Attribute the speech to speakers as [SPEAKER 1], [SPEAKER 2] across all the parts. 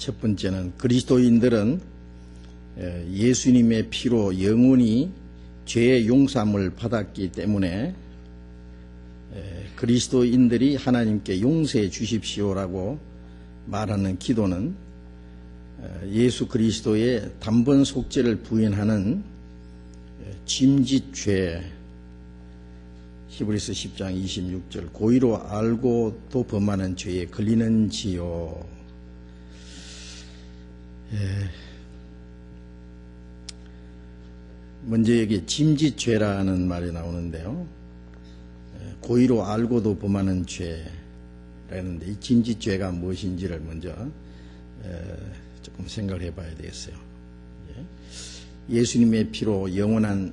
[SPEAKER 1] 첫 번째는 그리스도인들은 예수님의 피로 영원히 죄의 용서함을 받았기 때문에 그리스도인들이 하나님께 용서해 주십시오라고 말하는 기도는 예수 그리스도의 단번 속죄를 부인하는 짐짓죄, 히브리서 10장 26절 고의로 알고도 범하는 죄에 걸리는지요. 먼저 여기 짐짓죄라는 말이 나오는데요. 고의로 알고도 범하는 죄라는데 이 짐짓죄가 무엇인지를 먼저 조금 생각을 해봐야 되겠어요. 예수님의 피로 영원한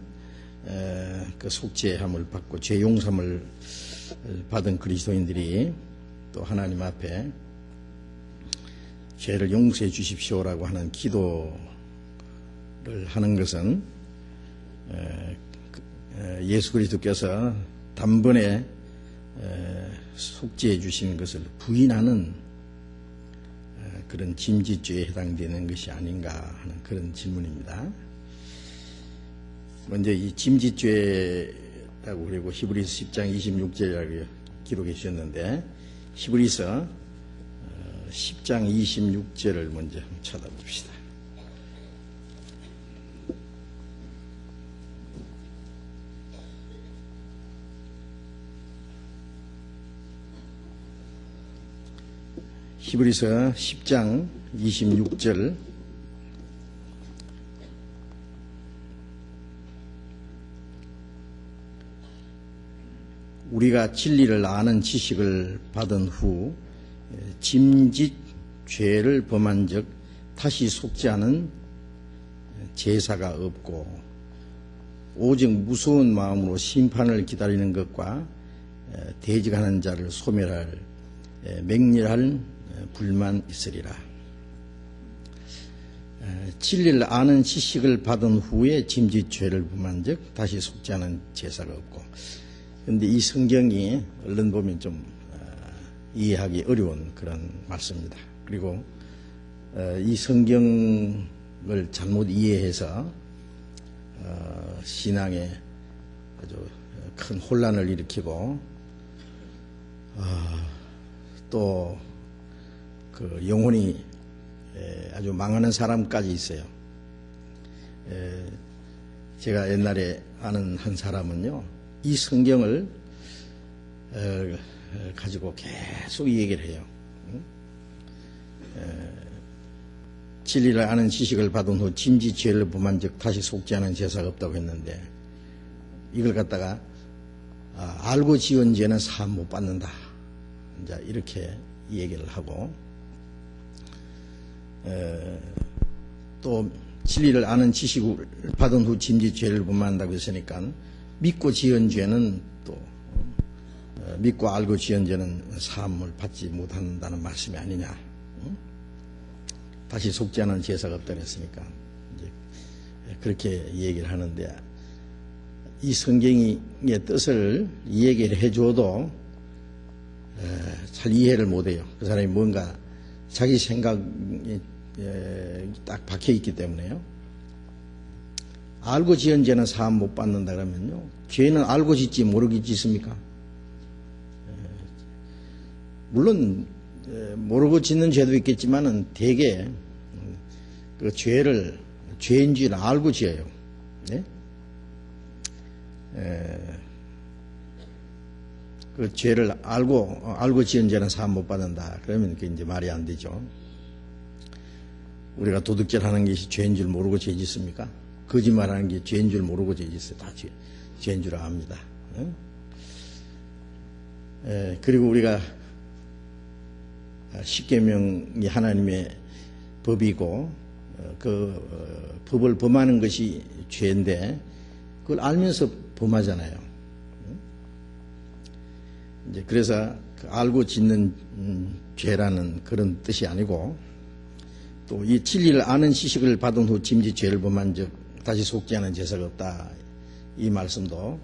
[SPEAKER 1] 그 속죄함을 받고 죄 용서함을 받은 그리스도인들이 또 하나님 앞에 죄를 용서해 주십시오라고 하는 기도를 하는 것은 예수 그리스도께서 단번에 속죄해 주시는 것을 부인하는 그런 짐짓죄에 해당되는 것이 아닌가 하는 그런 질문입니다. 먼저 이 짐짓죄라고 그리고 히브리서 10장 26절이라고 기록해 주셨는데 히브리서 10장 26절을 먼저 찾아봅시다. 히브리서 10장 26절 우리가 진리를 아는 지식을 받은 후 짐짓 죄를 범한 적 다시 속죄하는 제사가 없고 오직 무서운 마음으로 심판을 기다리는 것과 대적하는 자를 소멸할 맹렬할 불만 있으리라. 진리를 아는 지식을 받은 후에 짐짓 죄를 범한 적 다시 속죄하는 제사가 없고, 그런데 이 성경이 얼른 보면 좀 이해하기 어려운 그런 말씀입니다. 그리고 이 성경을 잘못 이해해서 신앙에 아주 큰 혼란을 일으키고 또 그 영혼이 아주 망하는 사람까지 있어요. 제가 옛날에 아는 한 사람은요, 이 성경을 가지고 계속 이 얘기를 해요. 진리를 아는 지식을 받은 후 짐짓 죄를 범한 적 다시 속죄하는 제사가 없다고 했는데, 이걸 갖다가 알고 지은 죄는 사함 못 받는다, 이제 이렇게 얘기를 하고, 또 진리를 아는 지식을 받은 후 짐짓 죄를 범한다고 했으니까 믿고 지은 죄는 또 믿고 알고 지은 죄는 사함을 받지 못한다는 말씀이 아니냐. 다시 속죄하는 제사가 없다고 했으니까 이제 그렇게 얘기를 하는데, 이 성경의 뜻을 얘기를 해줘도 잘 이해를 못해요. 그 사람이 뭔가 자기 생각이 딱 박혀 있기 때문에요. 알고 지은 죄는 사함 못 받는다 그러면요, 죄는 알고 짓지 모르고 짓습니까? 물론 모르고 짓는 죄도 있겠지만은 대개 그 죄를 죄인 줄 알고 지어요. 네? 그 죄를 알고 지은 죄는 사함 못 받는다 그러면 그게 이제 말이 안 되죠. 우리가 도둑질 하는 것이 죄인 줄 모르고 죄 짓습니까? 거짓말 하는 게 죄인 줄 모르고 죄 짓어요. 다 죄인 줄 압니다. 그리고 우리가 십계명이 하나님의 법이고 그 법을 범하는 것이 죄인데 그걸 알면서 범하잖아요. 이제 그래서 알고 짓는 죄라는 그런 뜻이 아니고, 또 이 진리를 아는 지식을 받은 후 짐짓 죄를 범한 적 다시 속죄하는 제사가 없다, 이 말씀도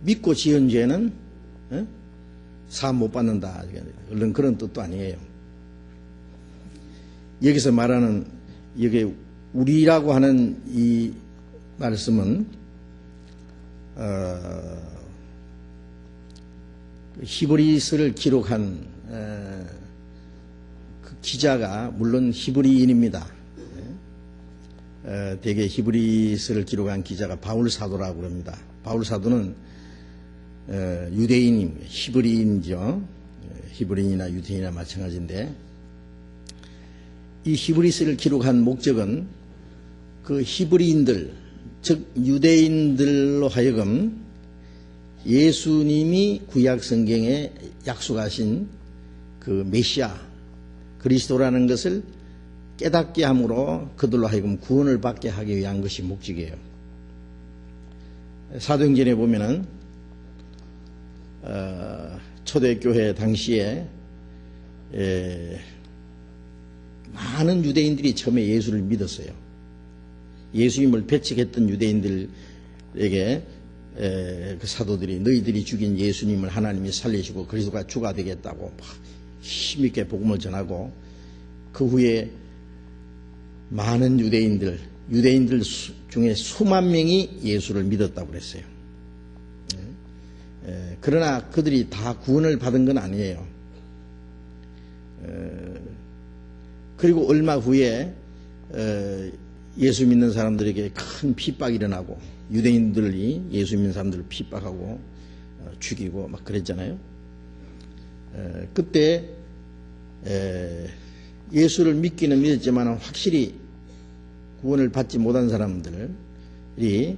[SPEAKER 1] 믿고 지은 죄는 사함 못 받는다, 물론 그런 뜻도 아니에요. 여기서 말하는 여기 우리라고 하는 이 말씀은 히브리서를 기록한 그 기자가 물론 히브리인입니다. 대개 히브리서를 기록한 기자가 바울 사도라고 합니다. 바울 사도는 유대인입니다. 히브리인이죠. 히브리인이나 유대인이나 마찬가지인데 이 히브리서를 기록한 목적은 그 히브리인들 즉 유대인들로 하여금 예수님이 구약 성경에 약속하신 그 메시아 그리스도라는 것을 깨닫게 함으로 그들로 하여금 구원을 받게 하기 위한 것이 목적이에요. 사도행전에 보면은 초대교회 당시에 많은 유대인들이 처음에 예수를 믿었어요. 예수님을 배척했던 유대인들에게 그 사도들이 너희들이 죽인 예수님을 하나님이 살리시고 그리스도가 주가 되겠다고 힘있게 복음을 전하고 그 후에 많은 유대인들 중에 수만 명이 예수를 믿었다고 그랬어요. 그러나 그들이 다 구원을 받은 건 아니에요. 그리고 얼마 후에 예수 믿는 사람들에게 큰 핍박이 일어나고 유대인들이 예수 믿는 사람들을 핍박하고 죽이고 막 그랬잖아요. 그때 예수를 믿기는 믿었지만 확실히 구원을 받지 못한 사람들이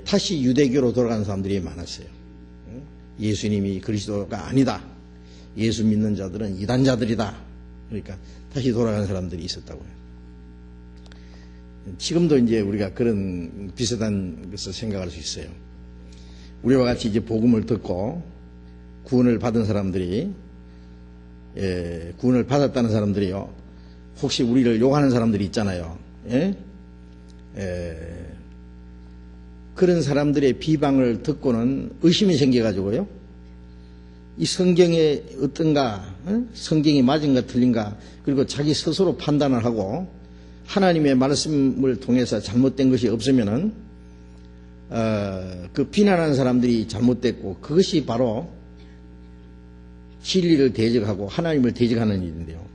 [SPEAKER 1] 다시 유대교로 돌아간 사람들이 많았어요. 예수님이 그리스도가 아니다. 예수 믿는 자들은 이단자들이다. 그러니까 다시 돌아간 사람들이 있었다고요. 지금도 이제 우리가 그런 비슷한 것을 생각할 수 있어요. 우리와 같이 이제 복음을 듣고 구원을 받은 사람들이 구원을 받았다는 사람들이요. 혹시 우리를 욕하는 사람들이 있잖아요. 그런 사람들의 비방을 듣고는 의심이 생겨가지고요. 이 성경에 어떤가, 성경이 맞은가 틀린가, 그리고 자기 스스로 판단을 하고 하나님의 말씀을 통해서 잘못된 것이 없으면은 그 비난하는 사람들이 잘못됐고 그것이 바로 진리를 대적하고 하나님을 대적하는 일인데요.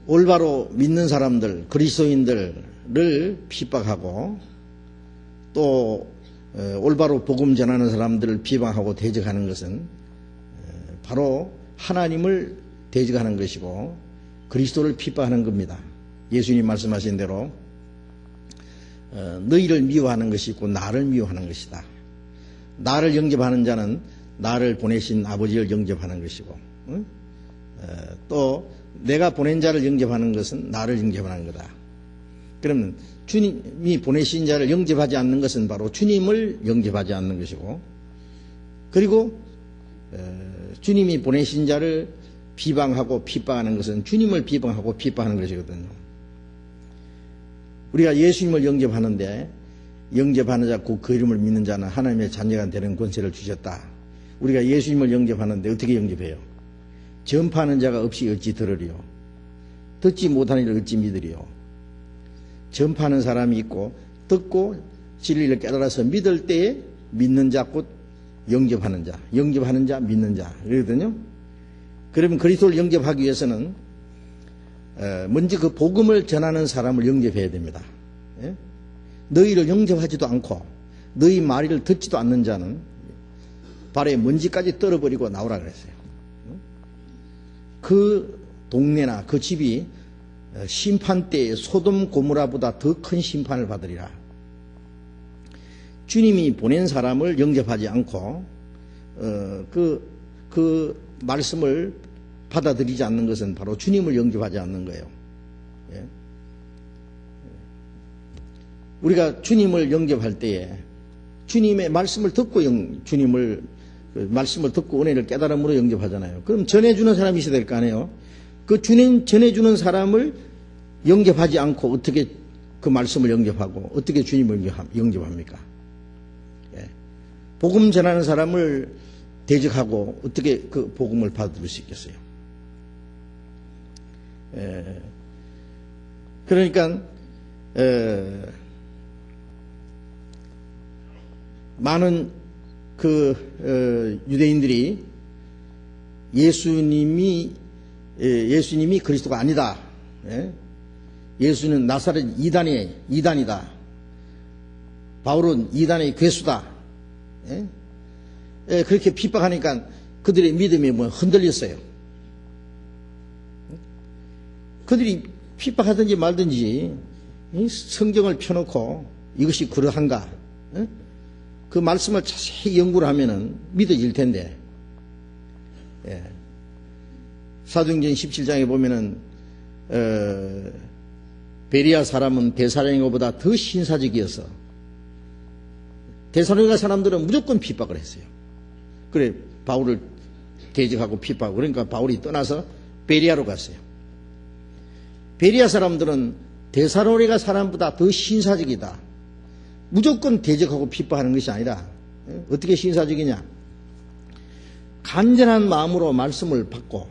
[SPEAKER 1] 올바로 믿는 사람들, 그리스도인들을 핍박하고 또 올바로 복음 전하는 사람들을 비방하고 대적하는 것은 바로 하나님을 대적하는 것이고 그리스도를 핍박하는 겁니다. 예수님 말씀하신 대로 너희를 미워하는 것이 있고 나를 미워하는 것이다. 나를 영접하는 자는 나를 보내신 아버지를 영접하는 것이고 또 내가 보낸 자를 영접하는 것은 나를 영접하는 거다. 그러면 주님이 보내신 자를 영접하지 않는 것은 바로 주님을 영접하지 않는 것이고 그리고 주님이 보내신 자를 비방하고 핍박하는 것은 주님을 비방하고 핍박하는 것이거든요. 우리가 예수님을 영접하는데 영접하는 자 곧 그 이름을 믿는 자는 하나님의 자녀가 되는 권세를 주셨다. 우리가 예수님을 영접하는데 어떻게 영접해요? 전파하는 자가 없이 어찌 들으리요? 듣지 못하는 이를 어찌 믿으리요? 전파하는 사람이 있고 듣고 진리를 깨달아서 믿을 때에 믿는 자 곧 영접하는 자, 영접하는 자, 믿는 자 그러거든요. 그러면 그리스도를 영접하기 위해서는 먼저 그 복음을 전하는 사람을 영접해야 됩니다. 너희를 영접하지도 않고 너희 말을 듣지도 않는 자는 발에 먼지까지 떨어버리고 나오라 그랬어요. 그 동네나 그 집이 심판 때에 소돔 고모라보다 더 큰 심판을 받으리라. 주님이 보낸 사람을 영접하지 않고 그 말씀을 받아들이지 않는 것은 바로 주님을 영접하지 않는 거예요. 우리가 주님을 영접할 때에 주님의 말씀을 듣고 주님을 말씀을 듣고 은혜를 깨달음으로 영접하잖아요. 그럼 전해주는 사람이 있어야 될 거 아니에요. 그 주님 전해주는 사람을 영접하지 않고 어떻게 그 말씀을 영접하고 어떻게 주님을 영접합니까? 복음 전하는 사람을 대적하고 어떻게 그 복음을 받아들일 수 있겠어요? 그러니까 많은 유대인들이 예수님이 그리스도가 아니다. 예수는 나사렛 이단이다. 바울은 이단의 괴수다. 그렇게 핍박하니까 그들의 믿음이 흔들렸어요. 그들이 핍박하든지 말든지 성경을 펴놓고 이것이 그러한가, 그 말씀을 자세히 연구를 하면은 믿어질 텐데, 사도행전 17장에 보면은 베리아 사람은 데살로니가보다 더 신사적이어서 데살로니가 사람들은 무조건 핍박을 했어요. 그래 바울을 대적하고 핍박하고, 그러니까 바울이 떠나서 베리아로 갔어요. 베리아 사람들은 데살로니가 사람보다 더 신사적이다. 무조건 대적하고 핍박하는 것이 아니라 어떻게 신사적이냐? 간절한 마음으로 말씀을 받고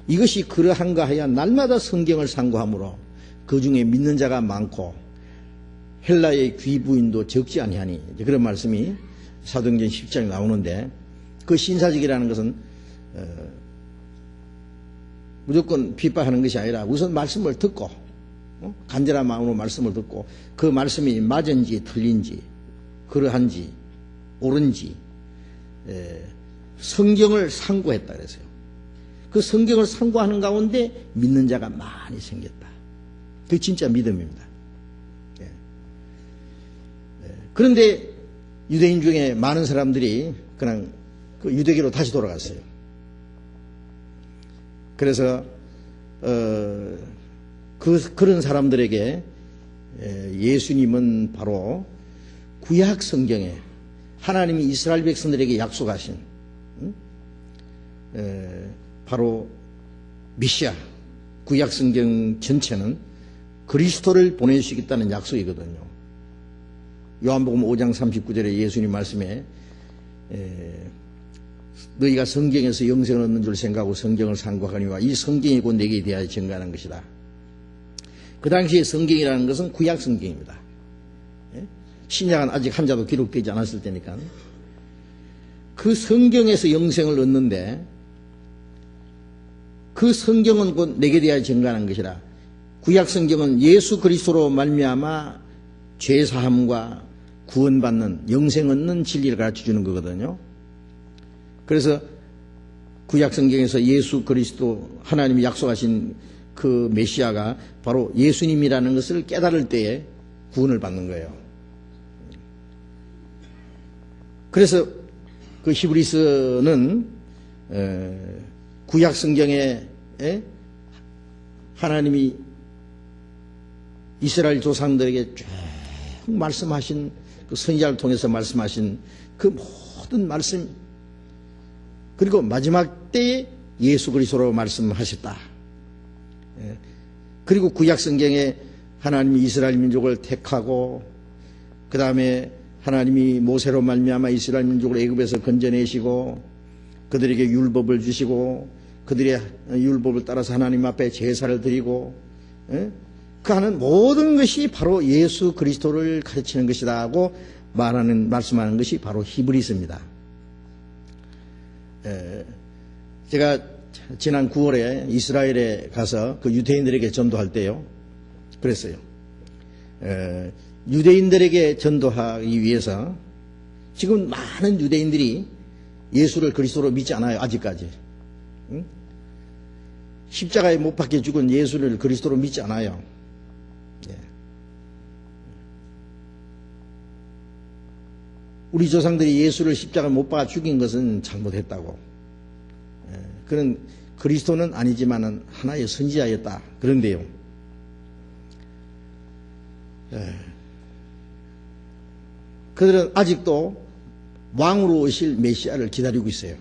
[SPEAKER 1] 이것이 그러한가 하여 날마다 성경을 상고하므로 그 중에 믿는 자가 많고 헬라의 귀부인도 적지 아니하니, 그런 말씀이 사도행전 10장에 나오는데, 그 신사적이라는 것은 무조건 핍박하는 것이 아니라 우선 말씀을 듣고 간절한 마음으로 말씀을 듣고 그 말씀이 맞은지 틀린지 그러한지 옳은지 성경을 상고했다 그랬어요. 그 성경을 상고하는 가운데 믿는 자가 많이 생겼다. 그게 진짜 믿음입니다. 그런데 유대인 중에 많은 사람들이 그냥 그 유대교로 다시 돌아갔어요. 그래서 그런 사람들에게 예수님은 바로 구약 성경에 하나님이 이스라엘 백성들에게 약속하신 바로 메시아, 구약 성경 전체는 그리스도를 보내주시겠다는 약속이거든요. 요한복음 5장 39절에 예수님 말씀에 너희가 성경에서 영생을 얻는 줄 생각하고 성경을 상고하거니와 이 성경이 곧 내게 대하여 증거하는 것이다. 그 당시에 성경이라는 것은 구약 성경입니다. 신약은 아직 한자도 기록되지 않았을 때니까. 그 성경에서 영생을 얻는데 그 성경은 곧 내게 대하여 증거하는 것이라. 구약 성경은 예수 그리스도로 말미암아 죄사함과 구원받는 영생 얻는 진리를 가르쳐주는 거거든요. 그래서 구약 성경에서 예수 그리스도 하나님이 약속하신 그 메시아가 바로 예수님이라는 것을 깨달을 때에 구원을 받는 거예요. 그래서 그 히브리서는 구약 성경에 하나님이 이스라엘 조상들에게 쭉 말씀하신 그 선지자를 통해서 말씀하신 그 모든 말씀, 그리고 마지막 때에 예수 그리스도로 말씀하셨다. 그리고 구약 성경에 하나님이 이스라엘 민족을 택하고 그 다음에 하나님이 모세로 말미암아 이스라엘 민족을 애굽에서 건져내시고 그들에게 율법을 주시고 그들의 율법을 따라서 하나님 앞에 제사를 드리고 그 하는 모든 것이 바로 예수 그리스도를 가르치는 것이다 하고 말씀하는 것이 바로 히브리서입니다. 제가 지난 9월에 이스라엘에 가서 그 유대인들에게 전도할 때요, 그랬어요. 유대인들에게 전도하기 위해서 지금 많은 유대인들이 예수를 그리스도로 믿지 않아요. 아직까지. 십자가에 못 박혀 죽은 예수를 그리스도로 믿지 않아요. 우리 조상들이 예수를 십자가에 못 박아 죽인 것은 잘못했다고. 그는 그리스도는 아니지만은 하나의 선지자였다. 그런데요, 그들은 아직도 왕으로 오실 메시아를 기다리고 있어요.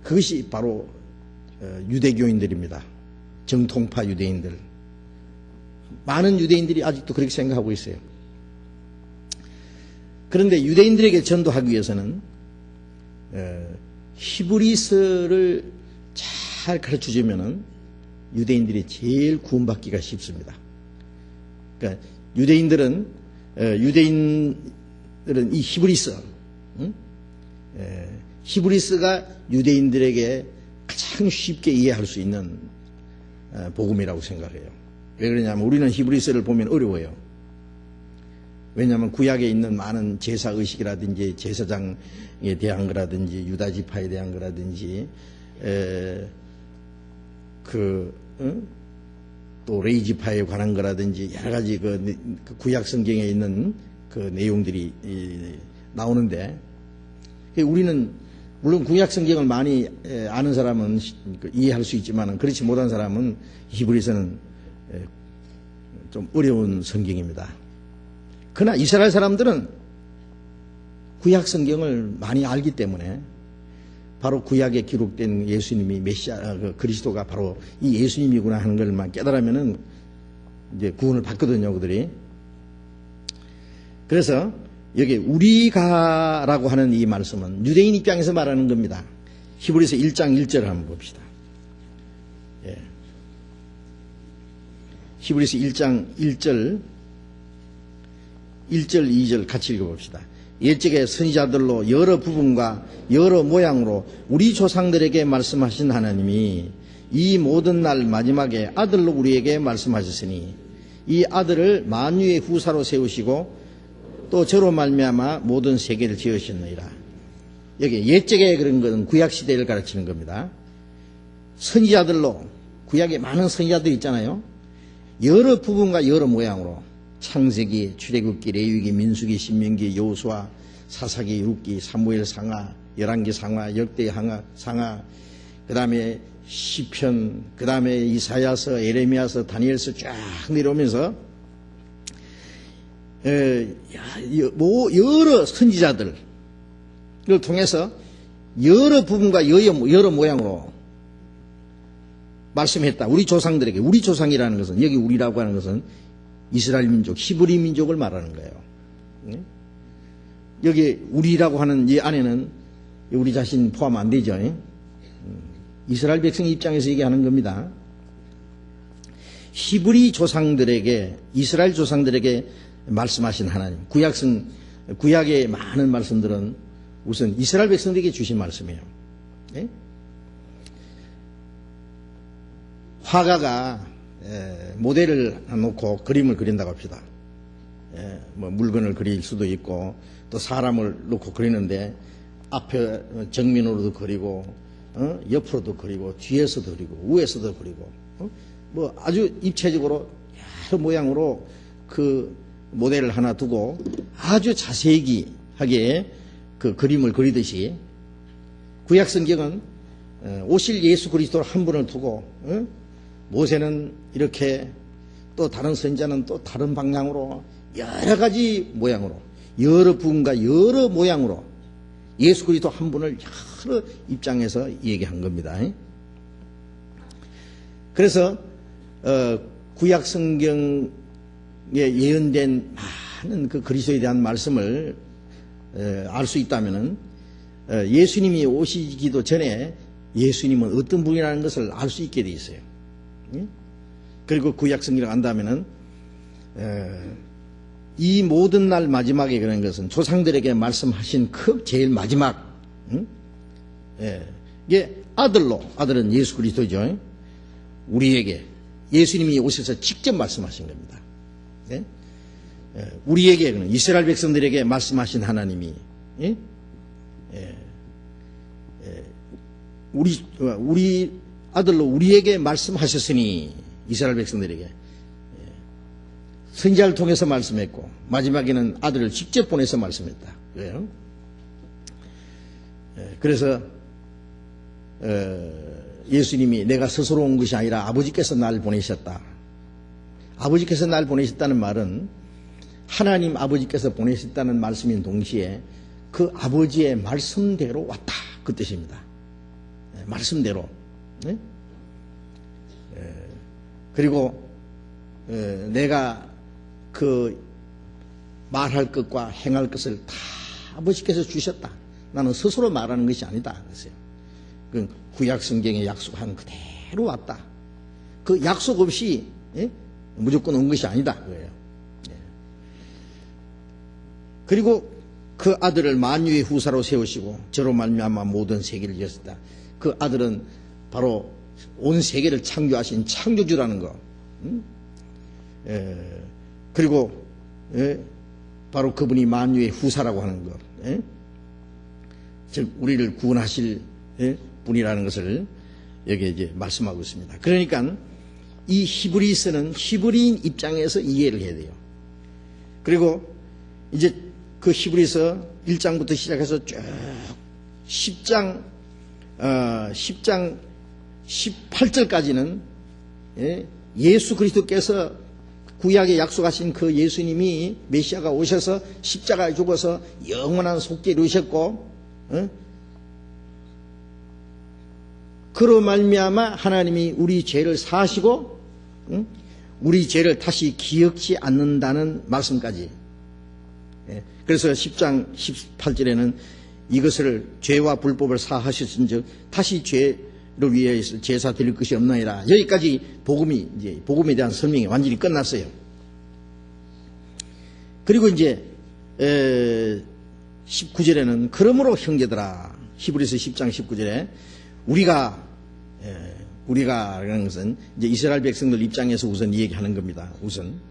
[SPEAKER 1] 그것이 바로 유대교인들입니다. 정통파 유대인들. 많은 유대인들이 아직도 그렇게 생각하고 있어요. 그런데 유대인들에게 전도하기 위해서는 히브리서를 잘 잘 가르쳐주면은 유대인들이 제일 구원받기가 쉽습니다. 그러니까 유대인들은 이 히브리서, 히브리서가 유대인들에게 가장 쉽게 이해할 수 있는 복음이라고 생각해요. 왜 그러냐면 우리는 히브리서를 보면 어려워요. 왜냐하면 구약에 있는 많은 제사의식이라든지 제사장에 대한 거라든지 유다지파에 대한 거라든지 또 레이지파에 관한 거라든지 여러 가지 그 구약 성경에 있는 그 내용들이 나오는데 우리는 물론 구약 성경을 많이 아는 사람은 이해할 수 있지만 그렇지 못한 사람은 히브리서는 좀 어려운 성경입니다. 그러나 이스라엘 사람들은 구약 성경을 많이 알기 때문에 바로 구약에 기록된 예수님이 메시아 그리스도가 바로 이 예수님이구나 하는 것만 깨달으면은 이제 구원을 받거든요, 그들이. 그래서 여기 우리가라고 하는 이 말씀은 유대인 입장에서 말하는 겁니다. 히브리서 1장 1절을 한번 봅시다. 예. 히브리서 1장 1절 2절 같이 읽어봅시다. 옛적에 선지자들로 여러 부분과 여러 모양으로 우리 조상들에게 말씀하신 하나님이 이 모든 날 마지막에 아들로 우리에게 말씀하셨으니 이 아들을 만유의 후사로 세우시고 또 저로 말미암아 모든 세계를 지으셨느니라. 여기 옛적에 그런 것은 구약시대를 가르치는 겁니다. 선지자들로 구약에 많은 선지자들이 있잖아요. 여러 부분과 여러 모양으로 창세기, 출애굽기, 레위기, 민수기, 신명기, 여호수아, 사사기, 룻기, 사무엘 상하, 열왕기 상하, 역대 상하, 그 다음에 시편, 그 다음에 이사야서, 에레미야서, 다니엘서 쫙 내려오면서 여러 선지자들을 통해서 여러 부분과 여러 모양으로 말씀했다. 우리 조상들에게. 우리 조상이라는 것은 여기 우리라고 하는 것은 이스라엘 민족, 히브리 민족을 말하는 거예요. 여기 우리라고 하는 이 안에는 우리 자신 포함 안 되죠. 이스라엘 백성 입장에서 얘기하는 겁니다. 히브리 조상들에게, 이스라엘 조상들에게 말씀하신 하나님. 구약의 많은 말씀들은 우선 이스라엘 백성들에게 주신 말씀이에요. 예? 화가가 모델을 놓고 그림을 그린다고 합시다. 뭐 물건을 그릴 수도 있고 또 사람을 놓고 그리는데 앞에 정면으로도 그리고 옆으로도 그리고 뒤에서도 그리고 위에서도 그리고 뭐 아주 입체적으로 여러 모양으로 그 모델을 하나 두고 아주 자세하게 그 그림을 그리듯이 구약 성경은 오실 예수 그리스도 한 분을 두고 모세는 이렇게 또 다른 선지자는 또 다른 방향으로 여러 가지 모양으로 여러 부분과 여러 모양으로 예수 그리스도 한 분을 여러 입장에서 얘기한 겁니다. 그래서 구약 성경에 예언된 많은 그 그리스도에 대한 말씀을 알 수 있다면은 예수님이 오시기도 전에 예수님은 어떤 분이라는 것을 알 수 있게 돼 있어요. 그리고 구약 성경을 안다면은 이 모든 날 마지막에 그런 것은 조상들에게 말씀하신 그 제일 마지막 이게 아들은 예수 그리스도죠. 우리에게 예수님이 오셔서 직접 말씀하신 겁니다. 우리에게 이스라엘 백성들에게 말씀하신 하나님이 우리 아들로 우리에게 말씀하셨으니 이스라엘 백성들에게 선지자를 통해서 말씀했고 마지막에는 아들을 직접 보내서 말씀했다. 그래요? 그래서 예수님이 내가 스스로 온 것이 아니라 아버지께서 날 보내셨다. 아버지께서 날 보내셨다는 말은 하나님 아버지께서 보내셨다는 말씀인 동시에 그 아버지의 말씀대로 왔다. 그 뜻입니다. 말씀대로. 그리고 내가 그 말할 것과 행할 것을 다 아버지께서 주셨다. 나는 스스로 말하는 것이 아니다. 그랬어요. 그 구약 성경에 약속한 그대로 왔다. 그 약속 없이 무조건 온 것이 아니다 그거예요. 그리고 그 아들을 만유의 후사로 세우시고 저로 말미암아 모든 세계를 이었다. 그 아들은 바로 온 세계를 창조하신 창조주라는 거. 그리고 바로 그분이 만유의 후사라고 하는 것. 즉 우리를 구원하실 분이라는 것을 여기에 이제 말씀하고 있습니다. 그러니까 이 히브리서는 히브리인 입장에서 이해를 해야 돼요. 그리고 이제 그 히브리서 1장부터 시작해서 쭉 10장 18절까지는 예수 그리스도께서 구약에 약속하신 그 예수님이 메시아가 오셔서 십자가에 죽어서 영원한 속죄를 이루셨고 그로 말미암아 하나님이 우리 죄를 사하시고 우리 죄를 다시 기억지 않는다는 말씀까지. 그래서 10장 18절에는 이것을 죄와 불법을 사하셨은즉 다시 죄를 위해서 제사 드릴 것이 없나이다. 여기까지 복음에 대한 설명이 완전히 끝났어요. 그리고 이제 19절에는 그러므로 형제들아, 히브리서 10장 19절에 우리가라는 것은 이제 이스라엘 백성들 입장에서 우선 얘기하는 겁니다. 우선.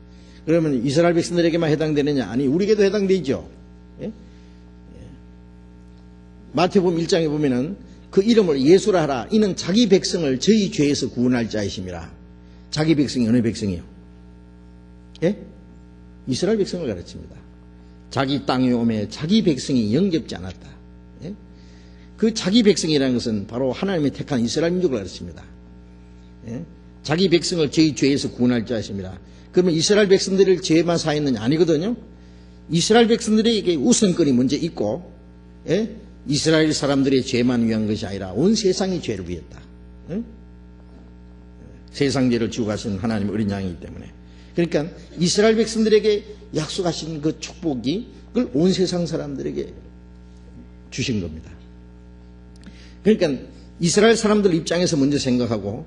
[SPEAKER 1] 그러면 이스라엘 백성들에게만 해당되느냐? 아니, 우리에게도 해당되죠. 예? 마태복음 1장에 보면은 그 이름을 예수라 하라. 이는 자기 백성을 저희 죄에서 구원할 자이심이라. 자기 백성이 어느 백성이요? 예? 이스라엘 백성을 가르칩니다. 자기 땅에 오매 자기 백성이 영접지 않았다. 예? 그 자기 백성이라는 것은 바로 하나님의 택한 이스라엘 민족을 가르칩니다. 예? 자기 백성을 저희 죄에서 구원할 자이심이라. 그러면 이스라엘 백성들을 죄만 사했느냐? 아니거든요. 이스라엘 백성들에게 우선권이 먼저 있고, 예? 이스라엘 사람들의 죄만 위한 것이 아니라 온 세상이 죄를 위했다. 예? 세상 죄를 지고 가신 하나님의 어린 양이기 때문에. 그러니까 이스라엘 백성들에게 약속하신 그 축복이 그걸 온 세상 사람들에게 주신 겁니다. 그러니까 이스라엘 사람들 입장에서 먼저 생각하고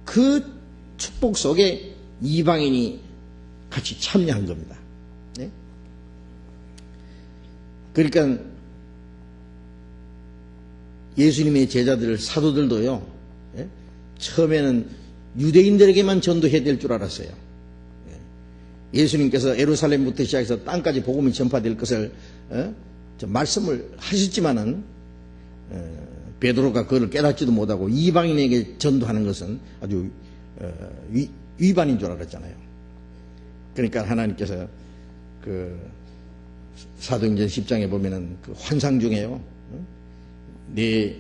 [SPEAKER 1] 그 축복 속에 이방인이 같이 참여한 겁니다. 네? 그러니까 예수님의 제자들, 사도들도요, 예? 처음에는 유대인들에게만 전도해야 될 줄 알았어요. 예수님께서 예루살렘부터 시작해서 땅까지 복음이 전파될 것을 말씀을 하셨지만은 베드로가 그걸 깨닫지도 못하고 이방인에게 전도하는 것은 아주 위반인 줄 알았잖아요. 그러니까 하나님께서 그 사도행전 10장에 보면은 그 환상 중에요, 네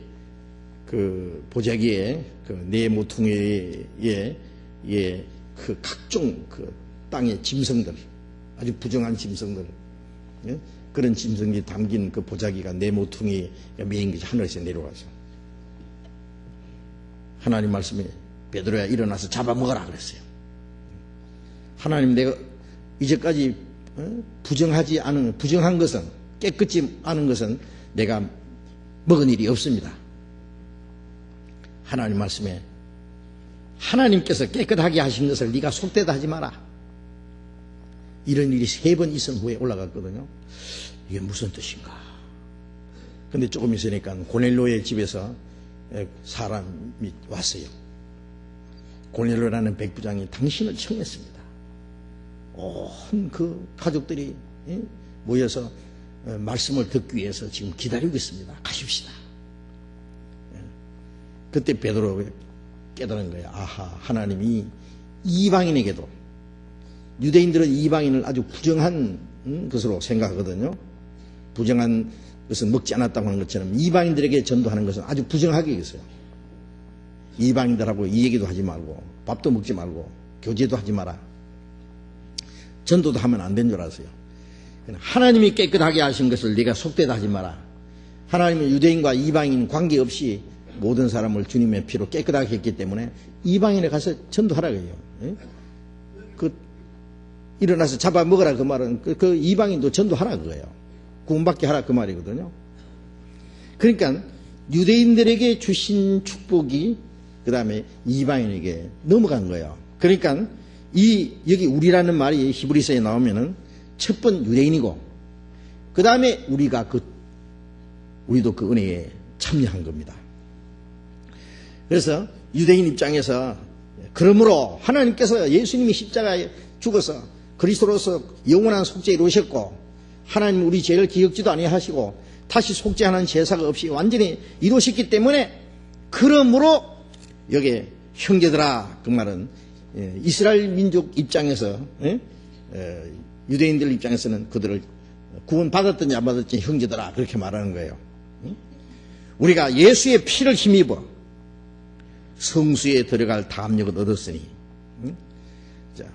[SPEAKER 1] 그 보자기에 그 네 모퉁이에 그 각종 그 땅의 짐승들, 아주 부정한 짐승들, 예? 그런 짐승이 담긴 그 보자기가 네 모퉁이가 메인 것이 하늘에서 내려와서 하나님 말씀에 베드로야 일어나서 잡아먹어라 그랬어요. 하나님, 내가 이제까지 부정한 것은, 깨끗지 않은 것은 내가 먹은 일이 없습니다. 하나님 말씀에 하나님께서 깨끗하게 하신 것을 네가 속되다 하지 마라. 이런 일이 3번 있은 후에 올라갔거든요. 이게 무슨 뜻인가? 근데 조금 있으니까 고넬료의 집에서 사람이 왔어요. 고넬료라는 백부장이 당신을 청했습니다. 온 그 가족들이 모여서 말씀을 듣기 위해서 지금 기다리고 있습니다. 가십시다. 그때 베드로가 깨달은 거예요. 아하, 하나님이 이방인에게도, 유대인들은 이방인을 아주 부정한 것으로 생각하거든요. 부정한 것은 먹지 않았다고 하는 것처럼 이방인들에게 전도하는 것은 아주 부정하게 여겼어요. 이방인들하고 이 얘기도 하지 말고 밥도 먹지 말고 교제도 하지 마라. 전도도 하면 안 된 줄 알았어요. 하나님이 깨끗하게 하신 것을 네가 속되다 하지 마라. 하나님은 유대인과 이방인 관계없이 모든 사람을 주님의 피로 깨끗하게 했기 때문에 이방인에 가서 전도하라 그래요. 일어나서 잡아먹으라 그 말은 그 이방인도 전도하라 그거예요. 구원받게 하라 그 말이거든요. 그러니까 유대인들에게 주신 축복이 그 다음에 이방인에게 넘어간 거예요. 그러니까 여기 우리라는 말이 히브리서에 나오면은 첫 번 유대인이고 그 다음에 우리도 그 은혜에 참여한 겁니다. 그래서 유대인 입장에서 그러므로 하나님께서 예수님이 십자가에 죽어서 그리스도로서 영원한 속죄에 이루셨고 하나님 우리 죄를 기억지도 아니하시고 다시 속죄하는 제사가 없이 완전히 이루셨기 때문에 그러므로 여기 형제들아 그 말은 이스라엘 민족 입장에서 유대인들 입장에서는 그들을 구원받았든지 안 받았든지 형제들아 그렇게 말하는 거예요. 우리가 예수의 피를 힘입어 성수에 들어갈 담력을 얻었으니 자,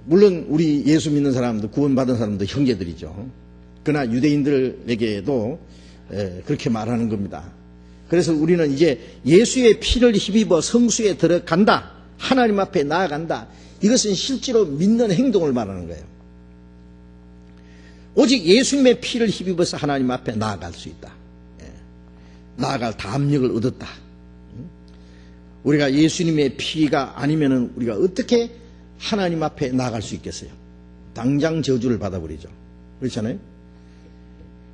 [SPEAKER 1] 물론 우리 예수 믿는 사람도 구원받은 사람도 형제들이죠. 그러나 유대인들에게도 그렇게 말하는 겁니다. 그래서 우리는 이제 예수의 피를 힘입어 성수에 들어간다. 하나님 앞에 나아간다. 이것은 실제로 믿는 행동을 말하는 거예요. 오직 예수님의 피를 힘입어서 하나님 앞에 나아갈 수 있다. 나아갈 담력을 얻었다. 우리가 예수님의 피가 아니면은 우리가 어떻게 하나님 앞에 나아갈 수 있겠어요? 당장 저주를 받아버리죠. 그렇잖아요?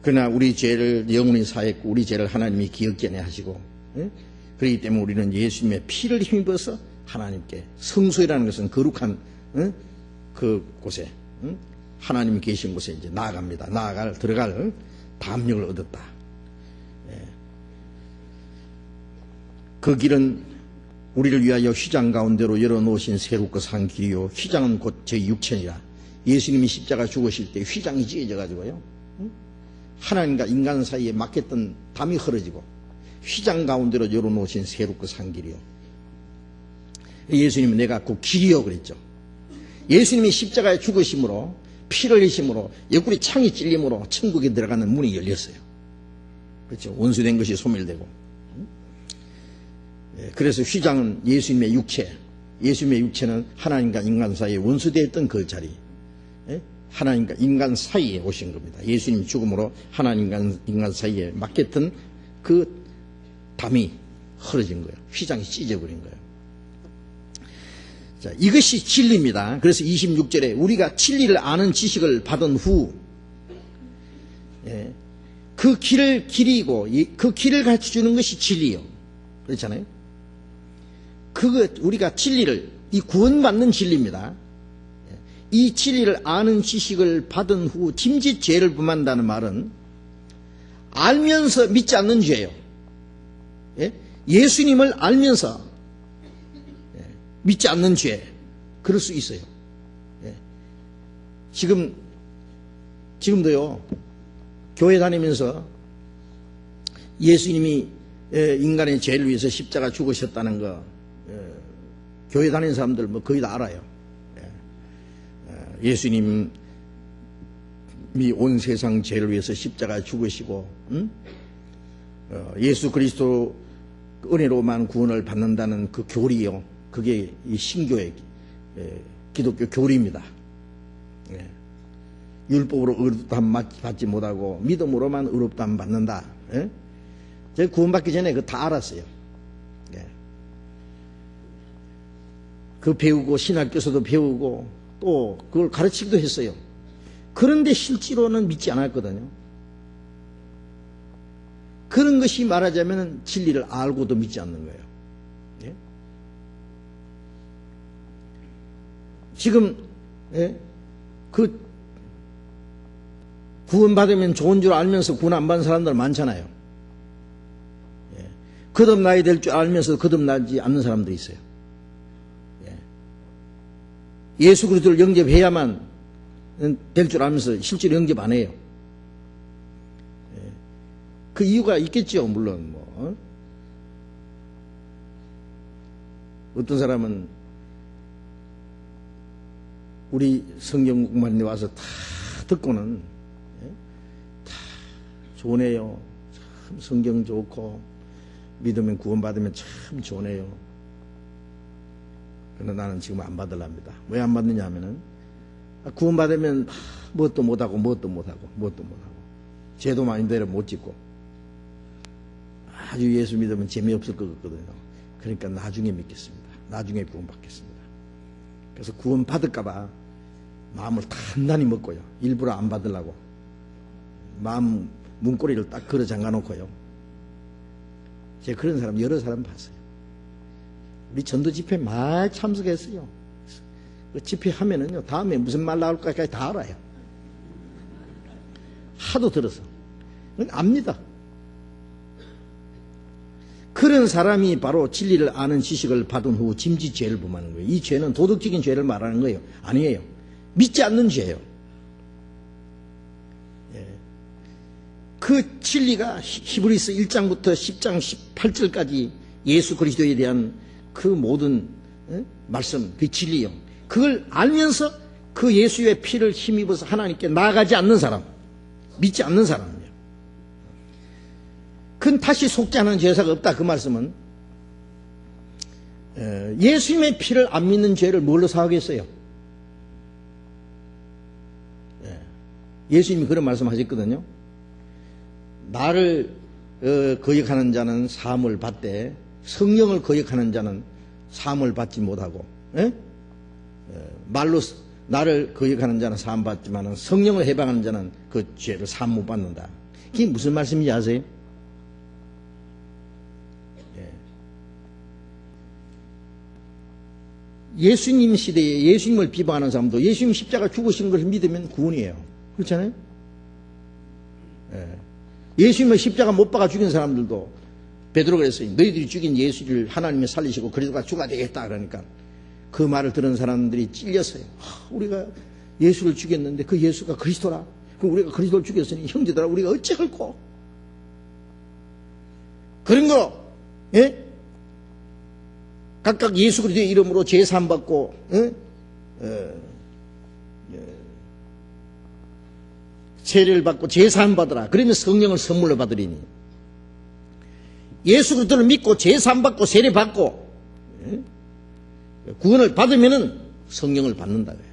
[SPEAKER 1] 그러나 우리 죄를 영원히 사했고 우리 죄를 하나님이 기억지 아니하시고 그렇기 때문에 우리는 예수님의 피를 힘입어서 하나님께 성소이라는 것은 거룩한 그 곳에 하나님이 계신 곳에 이제 나아갑니다. 들어갈 담력을 얻었다. 그 길은 우리를 위하여 휘장 가운데로 열어놓으신 새롭고 산 길이요. 휘장은 곧 제 육체니라. 예수님이 십자가 죽으실 때 휘장이 찢어져 가지고요. 하나님과 인간 사이에 막혔던 담이 흐러지고 휘장 가운데로 열어놓으신 새롭고 산 길이요. 예수님은 내가 그 길이요 그랬죠. 예수님이 십자가에 죽으심으로 피를 흘리심으로 옆구리 창이 찔림으로 천국에 들어가는 문이 열렸어요. 그렇죠. 원수된 것이 소멸되고. 그래서 휘장은 예수님의 육체, 예수님의 육체는 하나님과 인간 사이에 원수되었던 그 자리, 하나님과 인간 사이에 오신 겁니다. 예수님 죽음으로 하나님과 인간 사이에 막혔던 그 담이 흐러진 거예요. 휘장이 찢어버린 거예요. 자, 이것이 진리입니다. 그래서 26절에 우리가 진리를 아는 지식을 받은 후, 그 길을 길이고 그 길을 가르쳐 주는 것이 진리요. 그렇잖아요. 우리가 진리를, 이 구원받는 진리입니다. 이 진리를 아는 지식을 받은 후 짐짓 죄를 범한다는 말은 알면서 믿지 않는 죄예요. 예수님을 알면서 믿지 않는 죄, 그럴 수 있어요. 지금도요, 교회 다니면서 예수님이 인간의 죄를 위해서 십자가 죽으셨다는 거, 교회 다니는 사람들 뭐 거의 다 알아요. 예수님이 온 세상 죄를 위해서 십자가 죽으시고, 예수 그리스도 은혜로만 구원을 받는다는 그 교리요. 그게 이 신교의 기독교 교리입니다. 율법으로 의롭다함 받지 못하고 믿음으로만 의롭다함 받는다. 제가 구원받기 전에 그거 다 알았어요. 그 배우고 신학교에서도 배우고 또 그걸 가르치기도 했어요. 그런데 실제로는 믿지 않았거든요. 그런 것이 말하자면 진리를 알고도 믿지 않는 거예요. 지금 그 구원받으면 좋은 줄 알면서 구원 안 받은 사람들 많잖아요. 거듭나야 될 줄 알면서 거듭나지 않는 사람도 있어요. 예수 그리스도를 영접해야만 될 줄 알면서 실제로 영접 안 해요. 그 이유가 있겠죠. 물론 어떤 사람은 우리 성경 공부하는 데 와서 다 듣고는 다 좋네요. 참 성경 좋고 믿으면 구원받으면 참 좋네요. 그러나 나는 지금 안 받으랍니다. 왜 안 받느냐 하면은 구원받으면 뭣도 못하고 죄도 많이 되려 못 짓고 아주 예수 믿으면 재미없을 것 같거든요. 그러니까 나중에 믿겠습니다. 나중에 구원받겠습니다. 그래서 구원 받을까봐 마음을 단단히 먹고요. 일부러 안 받으려고 마음 문고리를 딱 걸어 잠가놓고요. 제가 그런 사람 여러 사람 봤어요. 우리 전도 집회 많이 참석했어요. 그 집회 하면은요, 다음에 무슨 말 나올까까지 다 알아요. 하도 들어서 압니다. 그런 사람이 바로 진리를 아는 지식을 받은 후 짐짓 죄를 범하는 거예요. 이 죄는 도덕적인 죄를 말하는 거예요. 아니에요. 믿지 않는 죄예요. 예. 그 진리가 히브리서 1장부터 10장 18절까지 예수 그리스도에 대한 그 모든 말씀, 그 진리요. 그걸 알면서 그 예수의 피를 힘입어서 하나님께 나아가지 않는 사람, 믿지 않는 사람이에요. 그건 다시 속지 않은 제사가 없다. 그 말씀은 예수님의 피를 안 믿는 죄를 뭘로 사하겠어요? 예수님이 그런 말씀하셨거든요. 나를 거역하는 자는 사함을 받되 성령을 거역하는 자는 사함을 받지 못하고, 말로 나를 거역하는 자는 사함 받지만 성령을 해방하는 자는 그 죄를 사함 못 받는다. 이게 무슨 말씀인지 아세요? 예수님 시대에 예수님을 비방하는 사람도 예수님 십자가 죽으신 걸 믿으면 구원이에요. 그렇잖아요? 예수님을 십자가 못 박아 죽인 사람들도 베드로가 그랬어요. 너희들이 죽인 예수를 하나님이 살리시고 그리스도가 죽어야 되겠다. 그러니까 그 말을 들은 사람들이 찔렸어요. 우리가 예수를 죽였는데 그 예수가 그리스도라. 그럼 우리가 그리스도를 죽였으니 형제들아 우리가 어찌할꼬? 그런 거, 예? 각각 예수 그리스도의 이름으로 제사함 받고, 세례를 받고 제사함 받으라. 그러면 성령을 선물로 받으리니. 예수 그리스도를 믿고 제사함 받고 세례 받고 구원을 받으면은 성령을 받는다고요.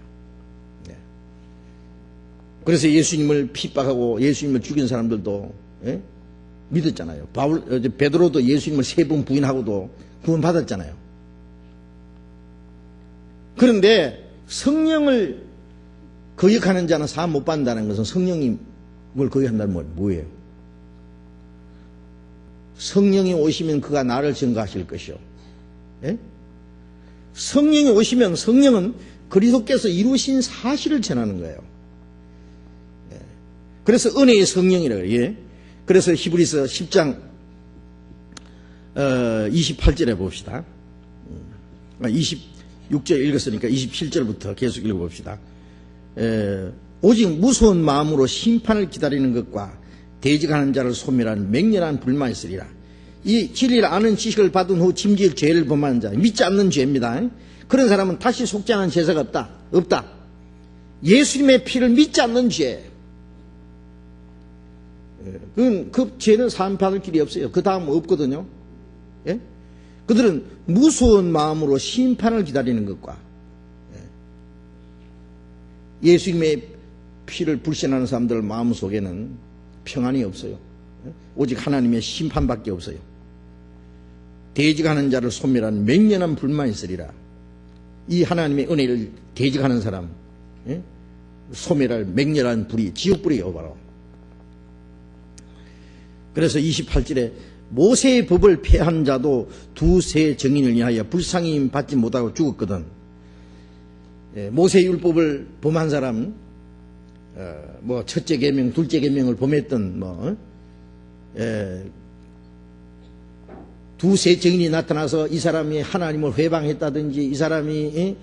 [SPEAKER 1] 그래서 예수님을 핍박하고 예수님을 죽인 사람들도 믿었잖아요. 베드로도 예수님을 3번 부인하고도 구원 받았잖아요. 그런데 성령을 거역하는 자는 사함 못 받는다는 것은 성령님을 거역한다는 건 뭐예요? 성령이 오시면 그가 나를 증거하실 것이요. 예? 성령이 오시면 성령은 그리스도께서 이루신 사실을 전하는 거예요. 예. 그래서 은혜의 성령이라고 해요. 예. 그래서 히브리서 10장 28절에 봅시다. 26절 읽었으니까 27절부터 계속 읽어봅시다. 오직 무서운 마음으로 심판을 기다리는 것과 대적하는 자를 소멸하는 맹렬한 불만이 있으리라. 이 진리를 아는 지식을 받은 후 짐짓 죄를 범하는 자, 믿지 않는 죄입니다. 그런 사람은 다시 속지 않은 제사가 없다. 예수님의 피를 믿지 않는 죄. 그 죄는 사함 받을 길이 없어요. 그 다음 없거든요. 예? 그들은 무서운 마음으로 심판을 기다리는 것과 예수님의 피를 불신하는 사람들 마음속에는 평안이 없어요. 오직 하나님의 심판밖에 없어요. 대적하는 자를 소멸하는 맹렬한 불만이 있으리라. 이 하나님의 은혜를 대적하는 사람, 소멸할 맹렬한 불이 지옥불이에요. 바로. 그래서 28절에 모세의 법을 폐한 자도 두세 정인을 위하여 불쌍히 받지 못하고 죽었거든. 모세의 율법을 범한 사람, 뭐 첫째 계명, 둘째 계명을 범했던 두세 정인이 나타나서 이 사람이 하나님을 회방했다든지, 이 사람이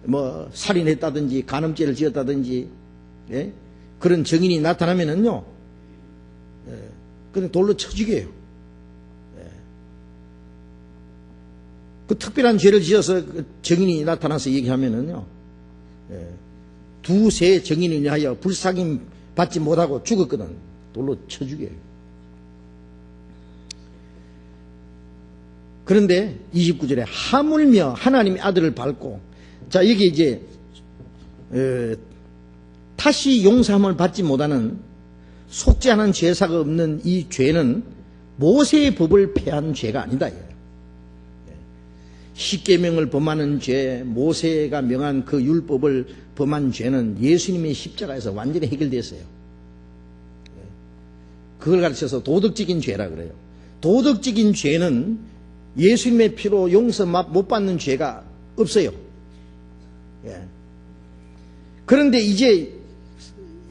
[SPEAKER 1] 뭐 살인했다든지, 간음죄를 지었다든지, 그런 정인이 나타나면은요, 그냥 돌로 쳐 죽여요. 그 특별한 죄를 지어서 정인이 나타나서 얘기하면은요, 두세 정인을 위하여 불쌍히 받지 못하고 죽었거든. 돌로 쳐 죽여요. 그런데 29절에 하물며 하나님의 아들을 밟고, 자, 여기 이제 다시 용서함을 받지 못하는 속지 않은 죄사가 없는 이 죄는 모세의 법을 폐한 죄가 아니다. 십계명을 범하는 죄, 모세가 명한 그 율법을 범한 죄는 예수님의 십자가에서 완전히 해결됐어요. 그걸 가르쳐서 도덕적인 죄라 그래요. 도덕적인 죄는 예수님의 피로 용서 못 받는 죄가 없어요. 그런데 이제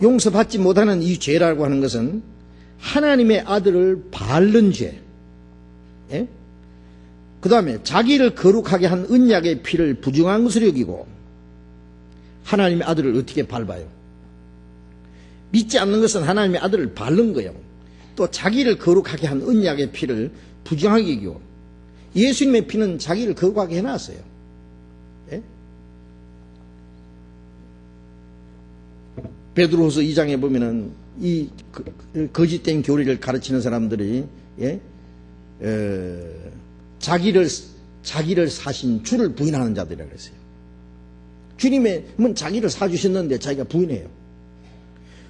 [SPEAKER 1] 용서받지 못하는 이 죄라고 하는 것은 하나님의 아들을 바른 죄, 그 다음에 자기를 거룩하게 한 언약의 피를 부정한 것으로 여기고, 하나님의 아들을 어떻게 밟아요? 믿지 않는 것은 하나님의 아들을 밟는 거예요. 또 자기를 거룩하게 한 언약의 피를 부정하게 여기고, 예수님의 피는 자기를 거룩하게 해놨어요. 베드로후서 2장에 보면은 이 거짓된 교리를 가르치는 사람들이 자기를 사신 주를 부인하는 자들이라고 그랬어요. 주님은 자기를 사주셨는데 자기가 부인해요.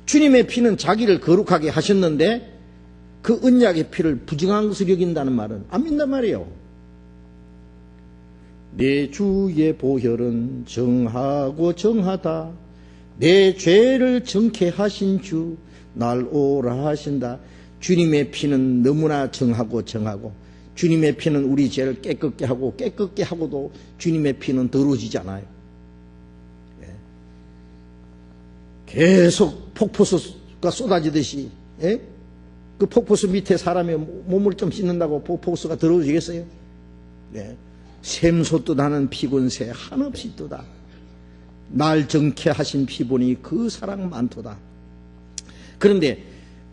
[SPEAKER 1] 주님의 피는 자기를 거룩하게 하셨는데 그 언약의 피를 부정한 것을 여긴다는 말은 안 믿는단 말이에요. 내 주의 보혈은 정하고 정하다. 내 죄를 정케 하신 주 날 오라 하신다. 주님의 피는 너무나 정하고 정하고, 주님의 피는 우리 죄를 깨끗게 하고, 깨끗게 하고도 주님의 피는 더러워지지 않아요. 계속 폭포수가 쏟아지듯이, 그 폭포수 밑에 사람의 몸을 좀 씻는다고 폭포수가 더러워지겠어요? 샘솟도 나는 피곤새 한없이 뜨다. 날 정케 하신 피 보니 그 사랑 많도다. 그런데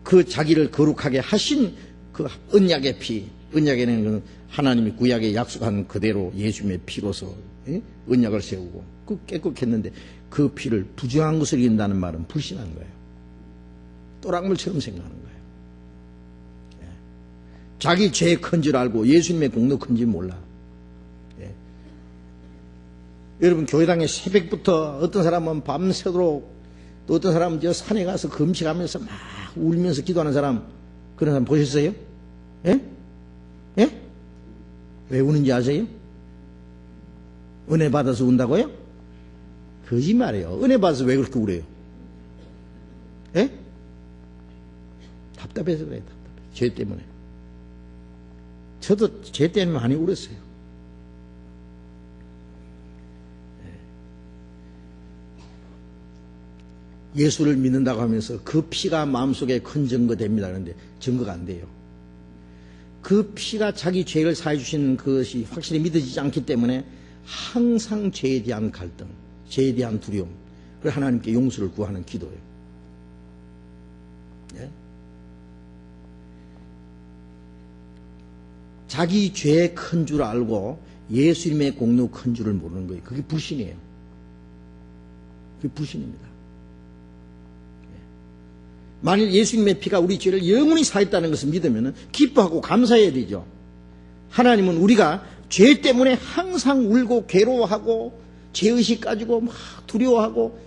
[SPEAKER 1] 그 자기를 거룩하게 하신 그 언약의 피, 언약에는 하나님이 구약에 약속한 그대로 예수님의 피로서 언약을 세우고 그 깨끗했는데 그 피를 부정한 것을 이긴다는 말은 불신한 거예요. 또랑물처럼 생각하는 거예요. 자기 죄 큰 줄 알고 예수님의 공로 큰지 몰라. 여러분, 교회당에 새벽부터 어떤 사람은 밤새도록, 또 어떤 사람은 저 산에 가서 금식하면서 막 울면서 기도하는 사람, 그런 사람 보셨어요? 왜 우는지 아세요? 은혜 받아서 운다고요? 거짓말이에요. 은혜 받아서 왜 그렇게 울어요? 답답해서 그래요. 답답해. 죄 때문에. 저도 죄 때문에 많이 울었어요. 예수를 믿는다고 하면서 그 피가 마음속에 큰 증거 됩니다. 그런데 증거가 안 돼요. 그 피가 자기 죄를 사해 주시는 것이 확실히 믿어지지 않기 때문에 항상 죄에 대한 갈등, 죄에 대한 두려움, 그걸 하나님께 용서를 구하는 기도예요. 자기 죄 큰 줄 알고 예수님의 공로 큰 줄을 모르는 거예요. 그게 불신이에요. 그게 불신입니다. 만일 예수님의 피가 우리 죄를 영원히 사했다는 것을 믿으면 기뻐하고 감사해야 되죠. 하나님은 우리가 죄 때문에 항상 울고 괴로워하고 죄의식 가지고 막 두려워하고,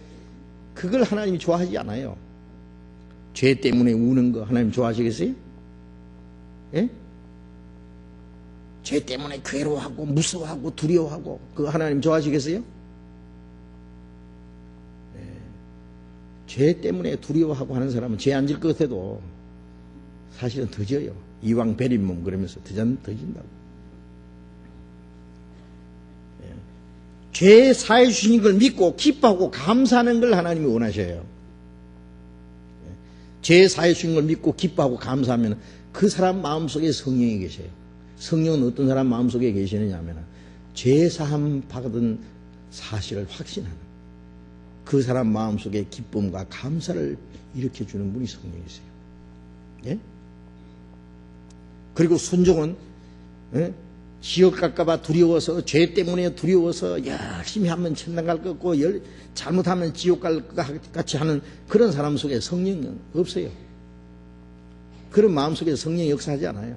[SPEAKER 1] 그걸 하나님이 좋아하지 않아요. 죄 때문에 우는 거 하나님 좋아하시겠어요? 죄 때문에 괴로워하고 무서워하고 두려워하고, 그거 하나님 좋아하시겠어요? 죄 때문에 두려워하고 하는 사람은 죄 안 질 것 같아도 사실은 더 져요. 이왕 베린 몸 그러면서 더 진다고. 죄 사해 주신 걸 믿고 기뻐하고 감사하는 걸 하나님이 원하셔요. 죄 사해 주신 걸 믿고 기뻐하고 감사하면 그 사람 마음속에 성령이 계셔요. 성령은 어떤 사람 마음속에 계시느냐 하면 죄 사함 받은 사실을 확신하는, 그 사람 마음속에 기쁨과 감사를 일으켜주는 분이 성령이세요. 그리고 순종은 지옥 갈까봐 두려워서, 죄 때문에 두려워서 열심히 하면 천당 갈 것 같고 잘못하면 지옥 갈 것 같이 하는 그런 사람 속에 성령은 없어요. 그런 마음 속에 성령이 역사하지 않아요.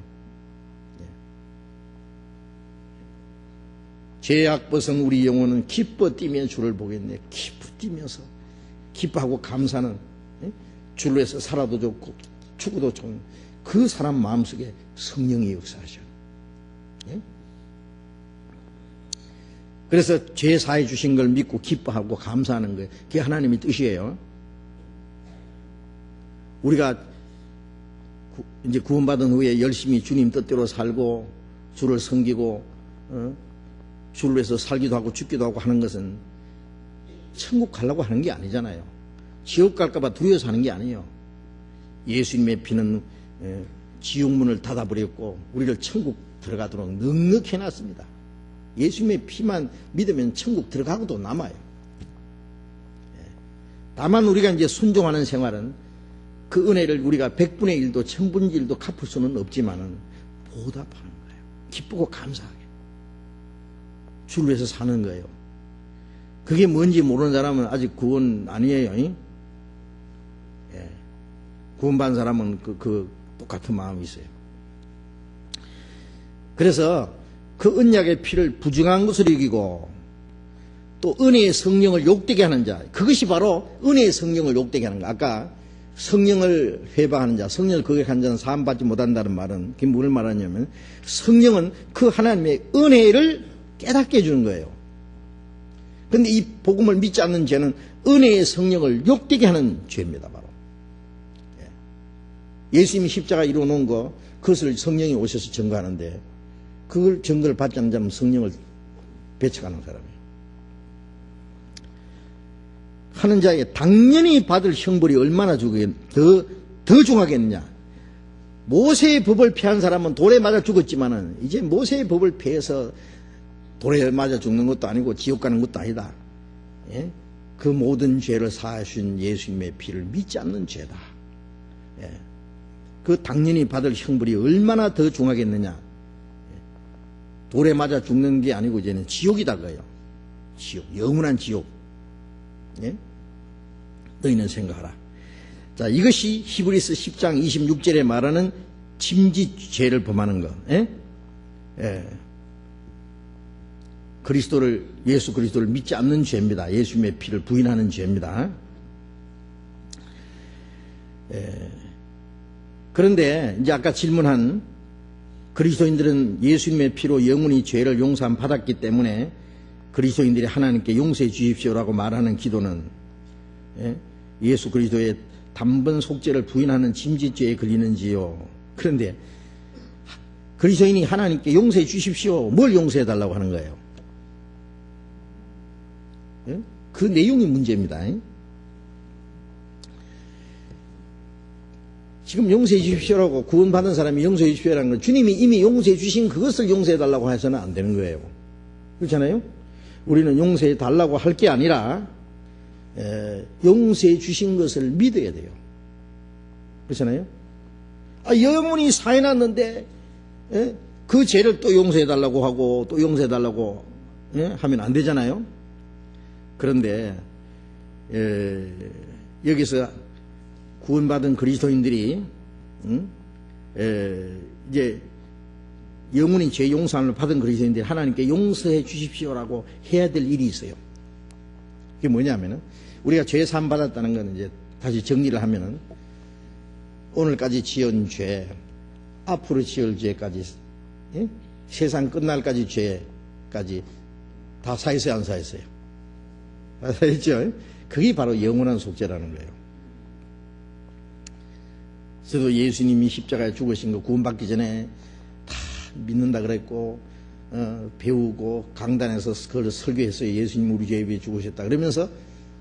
[SPEAKER 1] 죄악 벗은 우리 영혼은 기뻐 뛰며 주를 보겠네. 기뻐 뛰면서 기뻐하고 감사는, 주로 해서 살아도 좋고 죽어도 좋은 그 사람 마음속에 성령이 역사하셔. 예? 그래서 죄 사해 주신 걸 믿고 기뻐하고 감사하는 거예요. 그게 하나님의 뜻이에요. 우리가 이제 구원받은 후에 열심히 주님 뜻대로 살고 주를 섬기고 주를 위해서 살기도 하고 죽기도 하고 하는 것은 천국 가려고 하는 게 아니잖아요. 지옥 갈까 봐 두려워서 하는 게 아니에요. 예수님의 피는 지옥문을 닫아버렸고 우리를 천국 들어가도록 넉넉히 해놨습니다. 예수님의 피만 믿으면 천국 들어가고도 남아요. 다만 우리가 이제 순종하는 생활은 그 은혜를 우리가 100분의 1도 1000분의 1도 갚을 수는 없지만은 보답하는 거예요. 기쁘고 감사하게 주를 위해서 사는 거예요. 그게 뭔지 모르는 사람은 아직 구원 아니에요. 예. 구원받은 사람은 그 똑같은 마음이 있어요. 그래서 그 언약의 피를 부정한 것으로 여기고 또 은혜의 성령을 욕되게 하는 자, 그것이 바로 은혜의 성령을 욕되게 하는 거. 아까 성령을 회방하는 자, 성령을 거역한 자는 사함받지 못한다는 말은 그게 뭘 말하냐면 성령은 그 하나님의 은혜를 깨닫게 해주는 거예요. 그런데 이 복음을 믿지 않는 죄는 은혜의 성령을 욕되게 하는 죄입니다. 바로 예수님이 십자가 이루어놓은 거, 그것을 성령이 오셔서 증거하는데 그걸 증거를 받지 않는 자는 성령을 배척하는 사람이에요. 하는 자에게 당연히 받을 형벌이 얼마나 더 중하겠느냐. 모세의 법을 피한 사람은 돌에 맞아 죽었지만은 이제 모세의 법을 피해서 돌에 맞아 죽는 것도 아니고 지옥 가는 것도 아니다. 예? 그 모든 죄를 사하신 예수님의 피를 믿지 않는 죄다. 예. 그 당연히 받을 형벌이 얼마나 더 중하겠느냐. 돌에 맞아 죽는 게 아니고 이제는 지옥이다 그래요. 지옥, 영원한 지옥. 예? 너희는 생각하라. 자, 이것이 히브리서 10장 26절에 말하는 침짓죄를 범하는 것. 예? 예. 예수 그리스도를 믿지 않는 죄입니다. 예수님의 피를 부인하는 죄입니다. 예. 그런데 이제 아까 질문한 그리스도인들은 예수님의 피로 영원히 죄를 용서함 받았기 때문에 그리스도인들이 하나님께 용서해 주십시오라고 말하는 기도는 예수 그리스도의 단번 속죄를 부인하는 침짓죄에 걸리는지요. 그런데 그리스도인이 하나님께 용서해 주십시오. 뭘 용서해 달라고 하는 거예요? 그 내용이 문제입니다. 지금 용서해 주십시오라고 구원받은 사람이 용서해 주십시오라는 건 주님이 이미 용서해 주신 그것을 용서해 달라고 해서는 안 되는 거예요. 그렇잖아요? 우리는 용서해 달라고 할 게 아니라 용서해 주신 것을 믿어야 돼요. 그렇잖아요? 영원히 사해놨는데 그 죄를 또 용서해 달라고 하고 또 용서해 달라고 하면 안 되잖아요. 그런데 여기서 구원받은 그리스도인들이 이제 영원히 죄 용서함을 받은 그리스도인들이 하나님께 용서해 주십시오라고 해야 될 일이 있어요. 그게 뭐냐면은 우리가 죄 사함 받았다는 건 이제 다시 정리를 하면은 오늘까지 지은 죄, 앞으로 지을 죄까지, 세상 끝날까지 죄까지 다 사했어요, 안 사했어요? 다 사했죠? 그게 바로 영원한 속죄라는 거예요. 저도 예수님이 십자가에 죽으신 거 구원받기 전에 다 믿는다 그랬고 배우고 강단에서 그걸 설교했어요. 예수님 우리 죄에 비해 죽으셨다 그러면서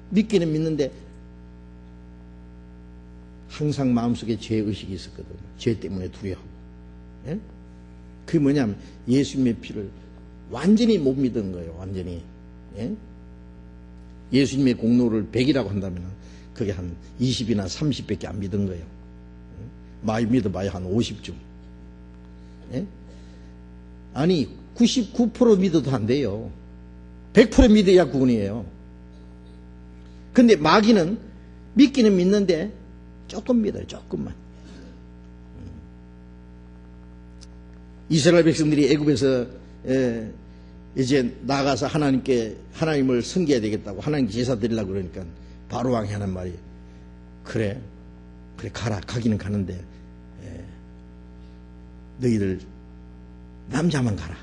[SPEAKER 1] 믿기는 믿는데 항상 마음속에 죄의식이 있었거든요. 죄 때문에 두려워하고. 예? 그게 뭐냐면 예수님의 피를 완전히 못 믿은 거예요. 완전히. 예? 예수님의 공로를 100이라고 한다면 그게 한 20이나 30밖에 안 믿은 거예요. 많이 믿어봐야 한 50쯤. 예? 아니 99% 믿어도 안 돼요. 100% 믿어야 구원이에요. 근데 마귀는 믿기는 믿는데 조금 믿어요. 조금만. 이스라엘 백성들이 애굽에서 이제 나가서 하나님을 섬겨야 되겠다고 하나님께 제사 드리려고 그러니까 바로 왕이 하는 말이 그래 가라. 가기는 가는데 너희들 남자만 가라.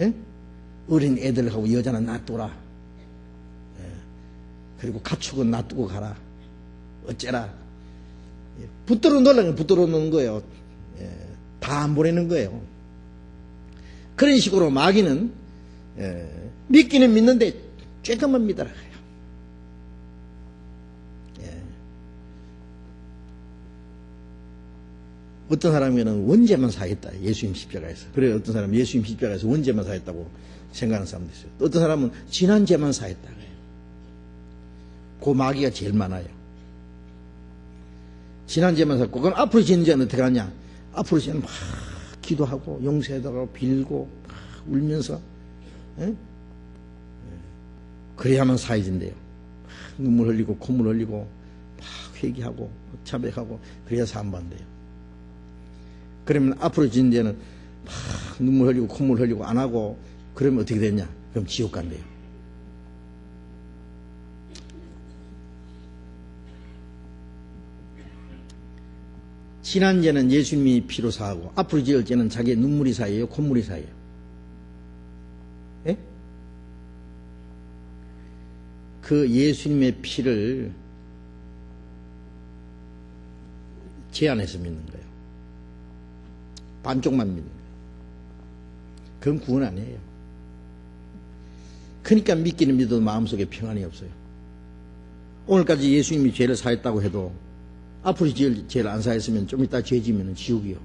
[SPEAKER 1] 예? 어린 애들하고 여자는 놔두라. 예. 그리고 가축은 놔두고 가라. 어째라. 예. 붙들어 놓으려면 붙들어 놓는 거예요. 예. 다 안 보내는 거예요. 그런 식으로 마귀는 믿기는 믿는데 조금만 믿어라. 어떤 사람에게는 원죄만 사했다. 예수님 십자가에서. 그래 어떤 사람은 예수님 십자가에서 원죄만 사했다고 생각하는 사람도 있어요. 어떤 사람은 지난 죄만 사했다. 그 마귀가 제일 많아요. 지난 죄만 샀고 그럼 앞으로 지는 죄는 어떻게 하냐. 앞으로 죄는 막 기도하고 용서해달라고 빌고 막 울면서 그래야만 사해진대요. 눈물 흘리고 콧물 흘리고 막 회개하고 자백하고 그래야 사함받는대요. 그러면 앞으로 지는 죄는 막 눈물 흘리고 콧물 흘리고 안 하고 그러면 어떻게 되냐? 그럼 지옥 간대요. 지난 죄는 예수님이 피로 사하고 앞으로 지을 죄는 자기의 눈물이 사예요? 콧물이 사예요? 예? 그 예수님의 피를 제한해서 믿는 거예요. 반쪽만 믿는 거예요. 그건 구원 아니에요. 그러니까 믿기는 믿어도 마음속에 평안이 없어요. 오늘까지 예수님이 죄를 사했다고 해도 앞으로 죄를 안 사했으면 좀 이따 죄 지면 지옥이요.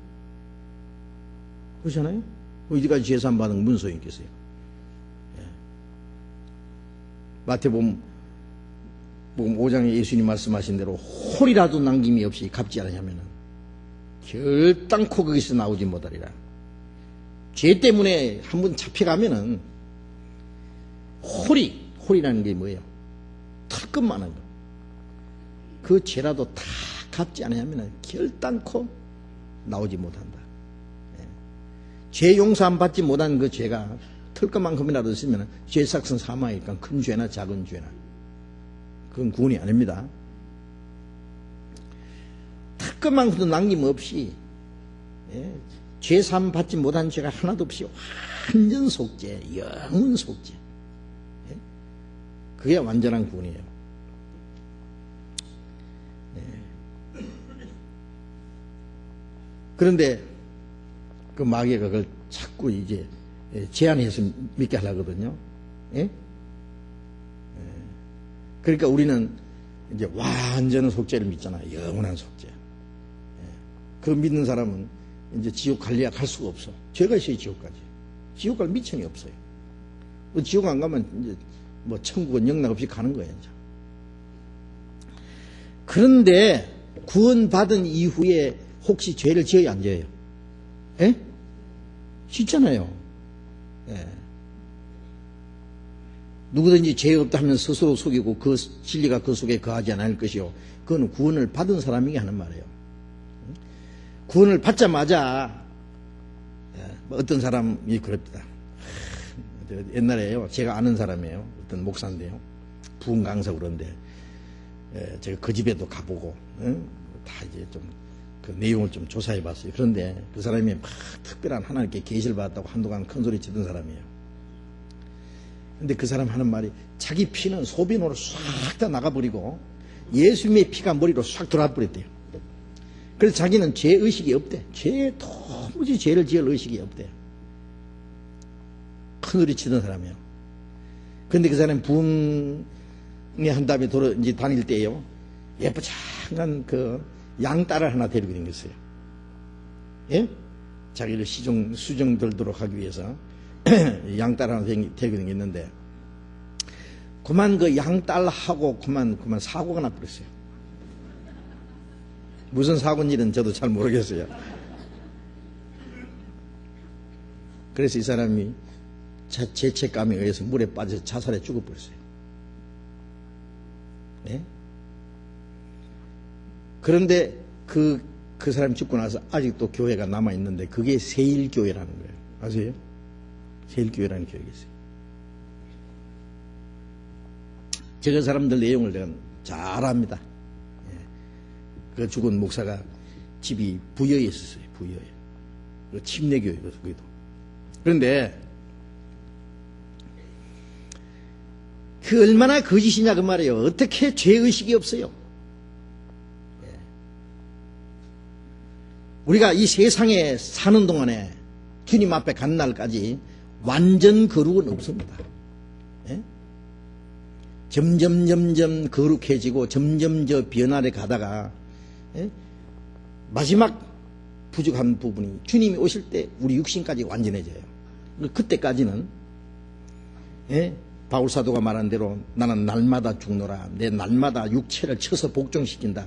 [SPEAKER 1] 그렇잖아요? 어디까지 죄 사함 받은 건 무슨 소용이 있겠어요? 예. 마태복음 5장에 예수님 말씀하신 대로 홀이라도 남김이 없이 갚지 않으냐면은 결단코 거기서 나오지 못하리라. 죄 때문에 한번 잡혀가면은 홀이라는 게 뭐예요? 털끝만한 거. 그 죄라도 다 갚지 않으면은 결단코 나오지 못한다. 예. 죄 용서 안 받지 못한 그 죄가 털끝만큼이라도 있으면 죄삭선 사망이니까 큰 죄나 작은 죄나 그건 구원이 아닙니다. 털끝만큼도 남김없이 죄 사함 받지 못한 죄가 하나도 없이 완전 속죄, 영원 속죄. 예? 그게 완전한 구원이에요. 예. 그런데 그 마귀가 그걸 자꾸 이제 제한해서 믿게 하려거든요. 예? 그러니까 우리는 이제 완전한 속죄를 믿잖아요. 영원한 속죄. 그 믿는 사람은 이제 지옥 갈래야 갈 수가 없어. 죄가 있어요, 지옥까지. 지옥 갈 미천이 없어요. 지옥 안 가면 이제 뭐 천국은 영락 없이 가는 거예요, 이제. 그런데 구원받은 이후에 혹시 죄를 지어야 안 지어요? 예? 짓잖아요. 예. 누구든지 죄 없다 하면 스스로 속이고 그 진리가 그 속에 거하지 않을 것이요. 그건 구원을 받은 사람이 하는 말이에요. 구원을 받자마자 어떤 사람이 그럽니다. 옛날에요. 제가 아는 사람이에요. 어떤 목사인데요. 부흥 강사 그런데 제가 그 집에도 가보고 다 이제 좀 그 내용을 좀 조사해 봤어요. 그런데 그 사람이 막 특별한 하나님께 계시를 받았다고 한동안 큰 소리 치던 사람이에요. 근데 그 사람 하는 말이 자기 피는 소변으로 싹 다 나가버리고 예수님의 피가 머리로 싹 들어와 버렸대요. 그래서 자기는 죄의식이 없대. 도무지 죄를 지을 의식이 없대. 큰 소리 치던 사람이에요. 그런데 그 사람이 부흥회 한 다음에 이제 다닐 때요. 예쁘장한 그 양딸을 하나 데리고 다녔어요. 예? 자기를 수정 들도록 하기 위해서 양딸 하나 데리고 다녔는데 그만 그 양딸하고 그만 사고가 나버렸어요. 무슨 사고인지는 저도 잘 모르겠어요. 그래서 이 사람이 죄책감에 의해서 물에 빠져서 자살해 죽어버렸어요. 네? 그런데 그 사람이 죽고 나서 아직도 교회가 남아있는데 그게 세일교회라는 거예요. 아세요? 세일교회라는 교회가 있어요. 저 사람들 내용을 내가 잘 압니다. 그 죽은 목사가 집이 부여에 있었어요. 부여에. 침례교회도. 그런데 그 얼마나 거짓이냐 그 말이에요. 어떻게 죄의식이 없어요. 우리가 이 세상에 사는 동안에 주님 앞에 간 날까지 완전 거룩은 없습니다. 예? 점점 거룩해지고 점점 저 변화를 가다가 마지막 부족한 부분이 주님이 오실 때 우리 육신까지 완전해져요. 그때까지는 바울사도가 말한 대로 나는 날마다 죽노라. 내 날마다 육체를 쳐서 복종시킨다.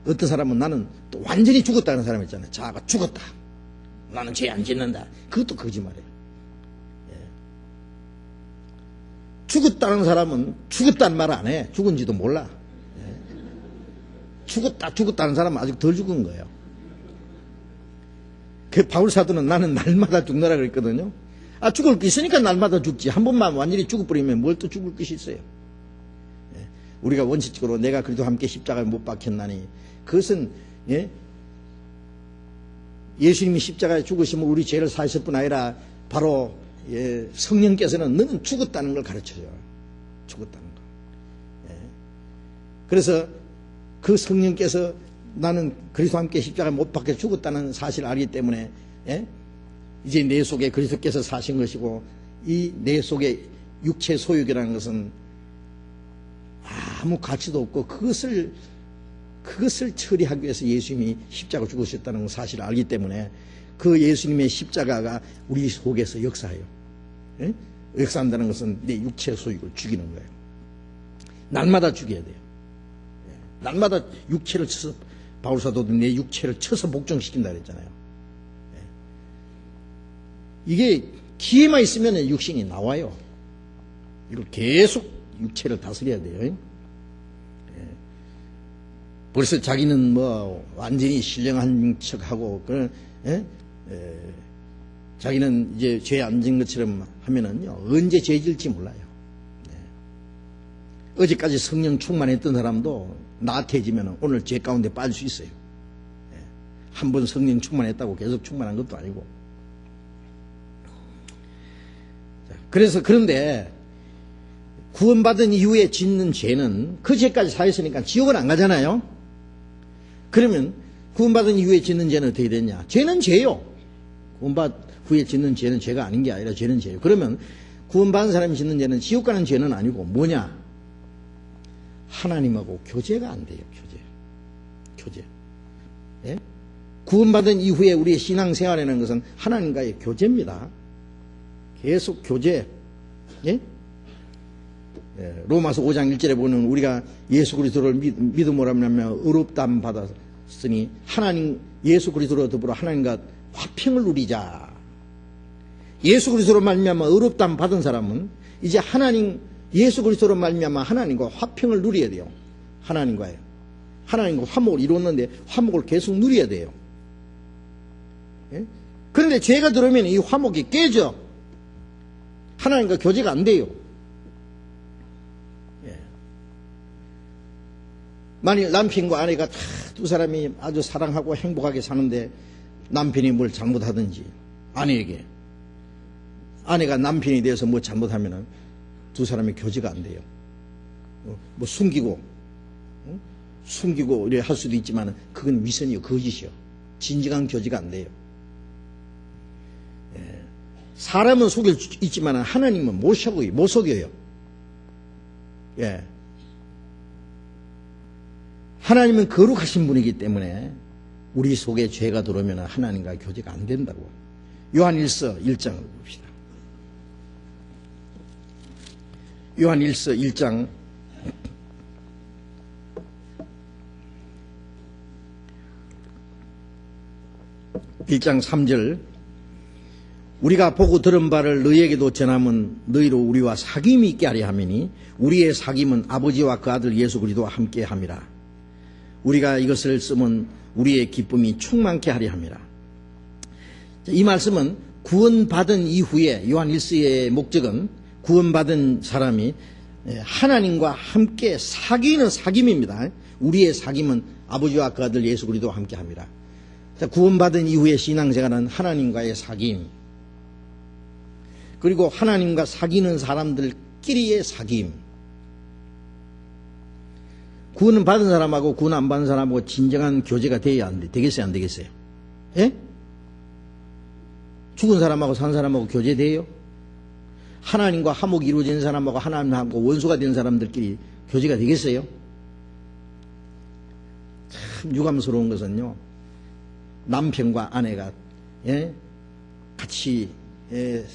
[SPEAKER 1] 어떤 사람은 나는 또 완전히 죽었다는 사람 있잖아요. 자아가 죽었다. 나는 죄 안 짓는다. 그것도 거짓말이에요. 죽었다는 사람은 죽었다는 말 안 해. 죽은지도 몰라. 죽었다는 사람은 아직 덜 죽은 거예요. 그 바울사도는 나는 날마다 죽노라 그랬거든요. 죽을 게 있으니까 날마다 죽지. 한 번만 완전히 죽어버리면 뭘 또 죽을 것이 있어요. 우리가 원칙적으로 내가 그리도 함께 십자가에 못 박혔나니 그것은 예수님이 십자가에 죽으시면 우리 죄를 사하실 뿐 아니라 바로 성령께서는 너는 죽었다는 걸 가르쳐줘요. 죽었다는 거. 그래서 그 성령께서 나는 그리스도 함께 십자가에 못 박혀 죽었다는 사실을 알기 때문에 이제 내 속에 그리스도께서 사신 것이고 이 내 속에 육체 소욕이라는 것은 아무 가치도 없고 그것을 처리하기 위해서 예수님이 십자가 죽으셨다는 사실을 알기 때문에 그 예수님의 십자가가 우리 속에서 역사해요. 역사한다는 것은 내 육체 소욕을 죽이는 거예요. 날마다 죽여야 돼요. 날마다 육체를 쳐서 바울사도도 내 육체를 쳐서 복종시킨다 그랬잖아요. 이게 기회만 있으면 육신이 나와요. 이걸 계속 육체를 다스려야 돼요. 벌써 자기는 뭐 완전히 신령한 척하고 자기는 이제 죄 안 진 것처럼 하면은요 언제 죄 질지 몰라요. 어제까지 성령 충만했던 사람도 나태해지면 오늘 죄 가운데 빠질 수 있어요. 한 번 성령 충만했다고 계속 충만한 것도 아니고. 그런데 구원받은 이후에 짓는 죄는 그 죄까지 사했으니까 지옥은 안 가잖아요. 그러면 구원받은 이후에 짓는 죄는 어떻게 되냐? 죄는 죄요. 구원받 후에 짓는 죄는 죄가 아닌 게 아니라 죄는 죄요. 그러면 구원받은 사람이 짓는 죄는 지옥 가는 죄는 아니고 뭐냐? 하나님하고 교제가 안 돼요. 교제. 예? 구원받은 이후에 우리의 신앙생활이라는 것은 하나님과의 교제입니다. 계속 교제. 예? 로마서 5장 1절에 보면 우리가 예수 그리스도를 믿음으로 하면 의롭다함 받았으니 하나님 예수 그리스도로 더불어 하나님과 화평을 누리자. 예수 그리스도로 말미암아 의롭다함 받은 사람은 이제 하나님 예수 그리스도로 말미암아 하나님과 화평을 누려야 돼요. 하나님과 화목을 이루었는데 화목을 계속 누려야 돼요. 예? 그런데 죄가 들어오면 이 화목이 깨져. 하나님과 교제가 안 돼요. 만일 남편과 아내가 다 두 사람이 아주 사랑하고 행복하게 사는데 남편이 뭘 잘못하든지 아내가 남편이 되어서 뭐 잘못하면은 두 사람의 교제가 안 돼요. 뭐 숨기고 이래 할 수도 있지만 그건 위선이요, 거짓이요. 진정한 교제가 안 돼요. 사람은 속일 수 있지만 하나님은 못 속여요. 예. 하나님은 거룩하신 분이기 때문에 우리 속에 죄가 들어오면 하나님과 교제가 안 된다고. 요한일서 1장을 봅시다. 요한일서 1장 3절 우리가 보고 들은 바를 너희에게도 전하면 너희로 우리와 사귐이 있게 하려 함이니 우리의 사귐은 아버지와 그 아들 예수 그리스도와 함께 함이라. 우리가 이것을 쓰면 우리의 기쁨이 충만케 하려 함이라. 이 말씀은 구원받은 이후에 요한 1서의 목적은 구원받은 사람이 하나님과 함께 사귀는 사귐입니다. 우리의 사귐은 아버지와 그 아들 예수 그리스도와 함께 함이라. 구원받은 이후의 신앙생활은 하나님과의 사귐, 그리고 하나님과 사귀는 사람들끼리의 사귐. 구원을 받은 사람하고 구원 안 받은 사람하고 진정한 교제가 돼야 안 돼. 되겠어요, 안 되겠어요? 예? 죽은 사람하고 산 사람하고 교제돼요? 하나님과 화목이 이루어진 사람하고 하나님하고 원수가 된 사람들끼리 교제가 되겠어요? 참 유감스러운 것은요, 남편과 아내가 같이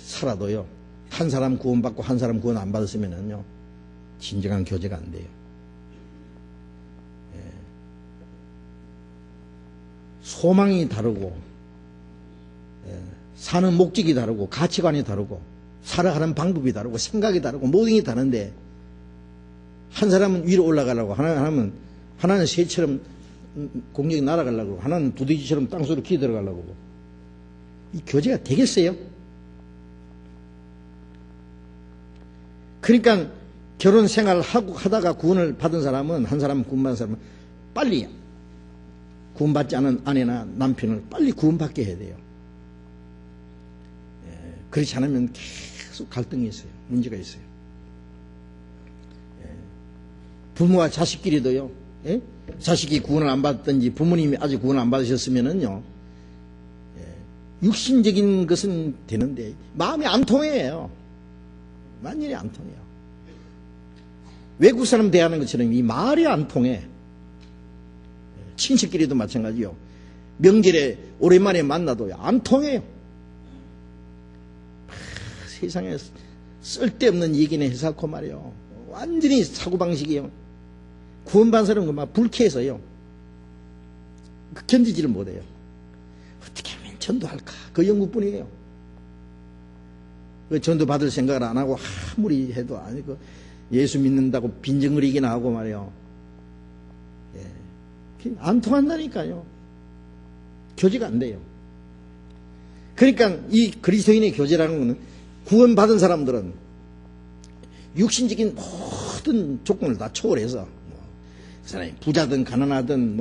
[SPEAKER 1] 살아도요, 한 사람 구원받고 한 사람 구원 안 받았으면요 진정한 교제가 안 돼요. 소망이 다르고 사는 목적이 다르고 가치관이 다르고 살아가는 방법이 다르고 생각이 다르고 모든 게 다른데, 한 사람은 위로 올라가려고 하나는 새처럼 공중에 날아가려고, 하나는 두더지처럼 땅속으로 기 들어가려고. 이 교제가 되겠어요? 그러니까 결혼 생활을 하다가 구원을 받은 사람은, 한 사람은 구원받은 사람은 빨리 구원받지 않은 아내나 남편을 빨리 구원받게 해야 돼요. 그렇지 않으면 계속 갈등이 있어요. 문제가 있어요. 부모와 자식끼리도요, 자식이 구원을 안 받았든지 부모님이 아직 구원을 안 받으셨으면은요, 육신적인 것은 되는데 마음이 안 통해요. 완전히 안 통해요. 외국 사람 대하는 것처럼 이 말이 안 통해. 친척끼리도 마찬가지요. 명절에 오랜만에 만나도요, 안 통해요. 세상에 쓸데없는 얘기는 해서고 말이요, 완전히 사고방식이요. 구원받은 사람은 막 불쾌해서요, 견디지를 못해요. 어떻게 하면 전도할까? 그 영국뿐이에요. 그 전도 받을 생각을 안 하고 아무리 해도 아니고 예수 믿는다고 빈정거리기나 하고 말이요. 안 통한다니까요. 교제가 안 돼요. 그러니까 이 그리스도인의 교제라는 것은, 구원받은 사람들은 육신적인 모든 조건을 다 초월해서, 그 사람이 부자든 가난하든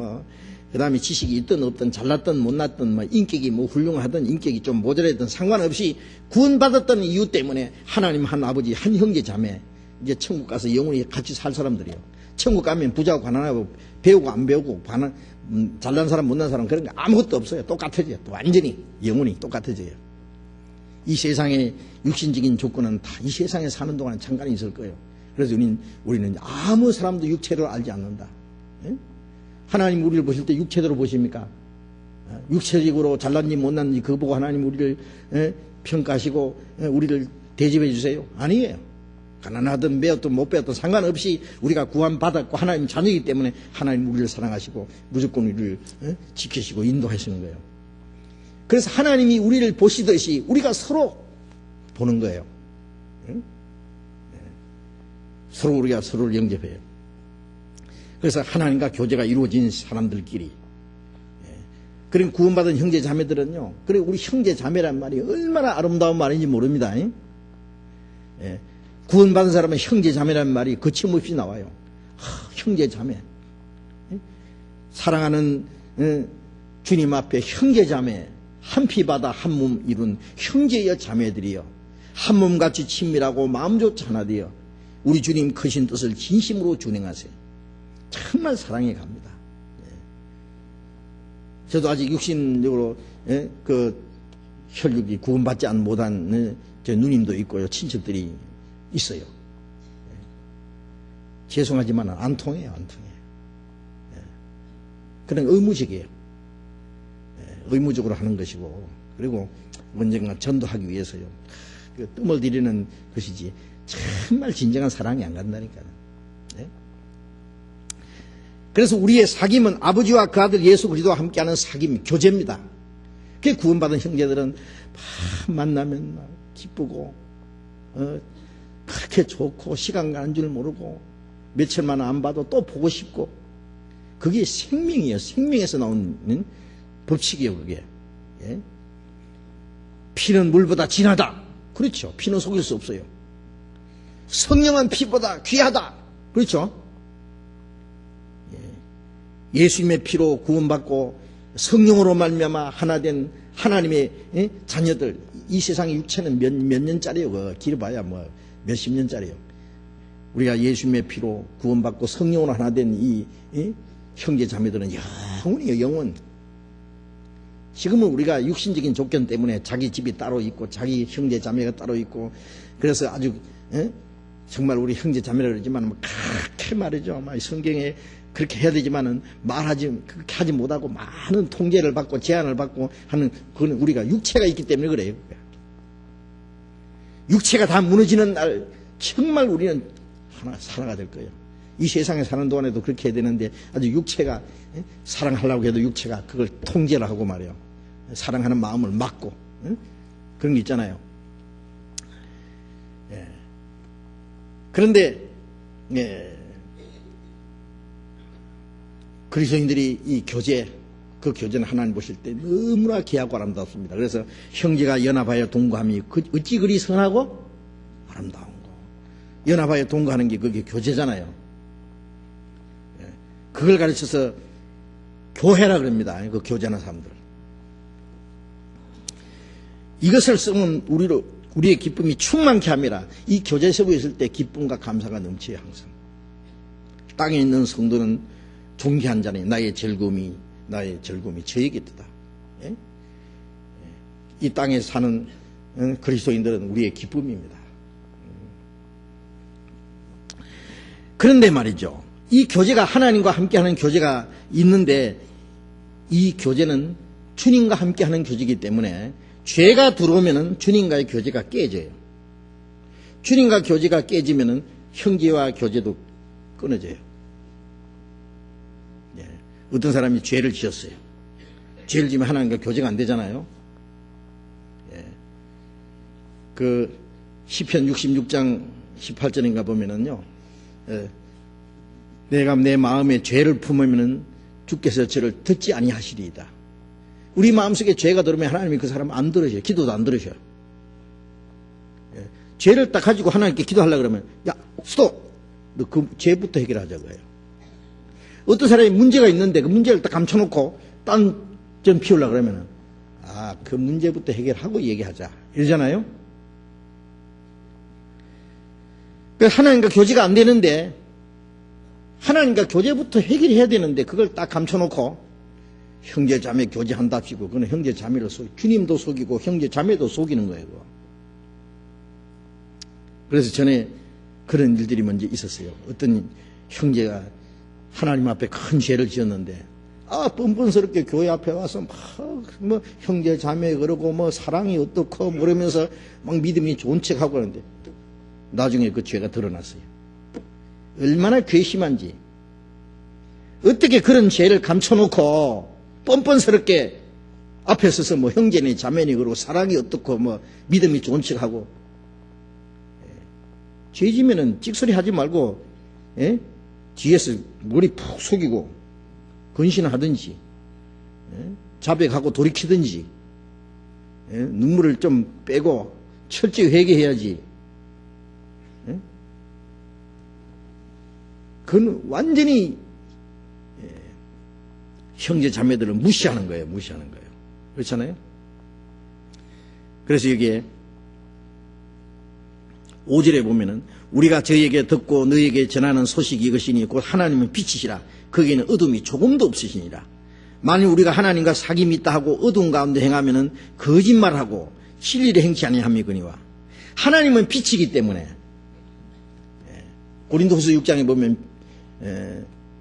[SPEAKER 1] 그 다음에 지식이 있든 없든 잘났든 못났든 인격이 훌륭하든 인격이 좀 모자라든 상관없이 구원받았다는 이유 때문에 하나님 한 아버지 한 형제 자매, 이제 천국 가서 영원히 같이 살 사람들이요. 천국 가면 부자고 가난하고 배우고 안 배우고 잘난 사람 못난 사람 그런 거 아무것도 없어요. 똑같아져요. 완전히 영원히 똑같아져요. 이 세상의 육신적인 조건은 다 이 세상에 사는 동안 잠깐 있을 거예요. 그래서 우리는 아무 사람도 육체를 알지 않는다. 하나님 우리를 보실 때 육체대로 보십니까? 육체적으로 잘난지 못난지 그거 보고 하나님 우리를 평가하시고 우리를 대접해 주세요? 아니에요. 가난하든 배웠든 못 배웠든 상관없이 우리가 구원받았고 하나님 자녀이기 때문에 하나님 우리를 사랑하시고 무조건 우리를 지키시고 인도하시는 거예요. 그래서 하나님이 우리를 보시듯이 우리가 서로 보는 거예요. 서로 우리가 서로를 영접해요. 그래서 하나님과 교제가 이루어진 사람들끼리, 그럼 구원받은 형제 자매들은요, 그래 우리 형제 자매란 말이 얼마나 아름다운 말인지 모릅니다. 구원받은 사람은 형제 자매란 말이 거침없이 나와요. 형제 자매, 사랑하는 주님 앞에 형제 자매, 한 피 받아 한 몸 이룬 형제여 자매들이여, 한 몸같이 친밀하고 마음좋지 하나되어 우리 주님 크신 뜻을 진심으로 준행하세요. 정말 사랑해 갑니다. 저도 아직 육신적으로 그 혈육이 구원받지 못한 제 누님도 있고요, 친척들이 있어요. 죄송하지만 안 통해요, 안 통해. 그냥 의무적이에요. 의무적으로 하는 것이고, 그리고 언젠가 전도하기 위해서요, 뜸을 들이는 것이지 정말 진정한 사랑이 안 간다니까요. 그래서 우리의 사귐은 아버지와 그 아들 예수 그리스도와 함께하는 사귐, 교제입니다. 그 구원받은 형제들은 만나면 막 기쁘고 그렇게 좋고 시간 가는 줄 모르고 며칠만 안 봐도 또 보고 싶고, 그게 생명이에요. 생명에서 나오는 법칙이에요, 그게. 피는 물보다 진하다. 그렇죠. 피는 속일 수 없어요. 성령은 피보다 귀하다. 그렇죠. 예수님의 피로 구원받고 성령으로 말미암아 하나된 하나님의 자녀들. 이 세상의 육체는 몇 년짜리요? 길어봐야 뭐 몇십 년짜리요. 우리가 예수님의 피로 구원받고 성령으로 하나된 이 형제 자매들은 영원이요, 영원. 지금은 우리가 육신적인 조건 때문에 자기 집이 따로 있고 자기 형제 자매가 따로 있고 그래서 아주 정말 우리 형제 자매라 그러지만 그렇게 말이죠. 성경에 그렇게 해야 되지만은 그렇게 하지 못하고 많은 통제를 받고 제한을 받고 하는 그건 우리가 육체가 있기 때문에 그래요. 육체가 다 무너지는 날 정말 우리는 하나 살아가 될 거예요. 이 세상에 사는 동안에도 그렇게 해야 되는데 아주 육체가 사랑하려고 해도 육체가 그걸 통제를 하고 말이에요. 사랑하는 마음을 막고 그런 게 있잖아요. 그런데 그리스도인들이 이 교제, 그 교제는 하나님 보실 때 너무나 귀하고 아름답습니다. 그래서 형제가 연합하여 동거함이 어찌 그리 선하고 아름다운 거. 연합하여 동거하는 게 그게 교제잖아요. 그걸 가르쳐서 교회라 그럽니다. 그 교제하는 사람들. 이것을 쓰면 우리의 기쁨이 충만케 함이라. 이 교제 속에 있을 때 기쁨과 감사가 넘쳐요, 항상. 땅에 있는 성도는 존귀한 자니 나의 즐거움이 저에게 있다. 예? 이 땅에 사는 그리스도인들은 우리의 기쁨입니다. 그런데 말이죠. 이 교제가 하나님과 함께하는 교제가 있는데 이 교제는 주님과 함께하는 교제이기 때문에 죄가 들어오면은 주님과의 교제가 깨져요. 주님과 교제가 깨지면은 형제와 교제도 끊어져요. 예. 어떤 사람이 죄를 지었어요. 죄를 지면 하나님과 교제가 안 되잖아요. 예. 그 시편 66장 18절인가 보면은요. 예. 내가 내 마음에 죄를 품으면은 주께서 저를 듣지 아니하시리이다. 우리 마음속에 죄가 들어오면 하나님이 그 사람 안 들으셔요. 기도도 안 들으셔요. 예. 죄를 딱 가지고 하나님께 기도하려고 그러면 야 스톱! 너 그 죄부터 해결하자고 해요. 어떤 사람이 문제가 있는데 그 문제를 딱 감춰놓고 딴 점 피우려고 그러면 그 문제부터 해결하고 얘기하자 이러잖아요. 하나님과 교제가 안 되는데 하나님과 교제부터 해결해야 되는데 그걸 딱 감춰놓고 형제 자매 교제한답시고 그건 형제 자매를 주님도 속이고 형제 자매도 속이는 거예요. 그거. 그래서 전에 그런 일들이 먼저 있었어요. 어떤 형제가 하나님 앞에 큰 죄를 지었는데 뻔뻔스럽게 교회 앞에 와서 뭐 형제 자매 그러고 뭐 사랑이 어떻고 그러면서 막 믿음이 좋은 척하고 그러는데 나중에 그 죄가 드러났어요. 얼마나 괘씸한지. 어떻게 그런 죄를 감춰놓고 뻔뻔스럽게 앞에 서서 뭐 형제니 자매니 그러고 사랑이 어떻고 뭐 믿음이 좋은 척하고. 죄 지면은 찍소리 하지 말고 뒤에서 머리 푹 숙이고 근신하든지 자백하고 돌이키든지 눈물을 좀 빼고 철저히 회개해야지. 그건 완전히 형제 자매들을 무시하는 거예요. 무시하는 거예요. 그렇잖아요? 그래서 여기에 5절에 보면은 우리가 저에게 듣고 너에게 전하는 소식이 이것이니 곧 하나님은 빛이시라. 거기에는 어둠이 조금도 없으시니라. 만일 우리가 하나님과 사귐이 있다 하고 어두운 가운데 행하면은 거짓말하고 진리를 행치 아니함이거니와. 하나님은 빛이기 때문에 고린도후서 6장에 보면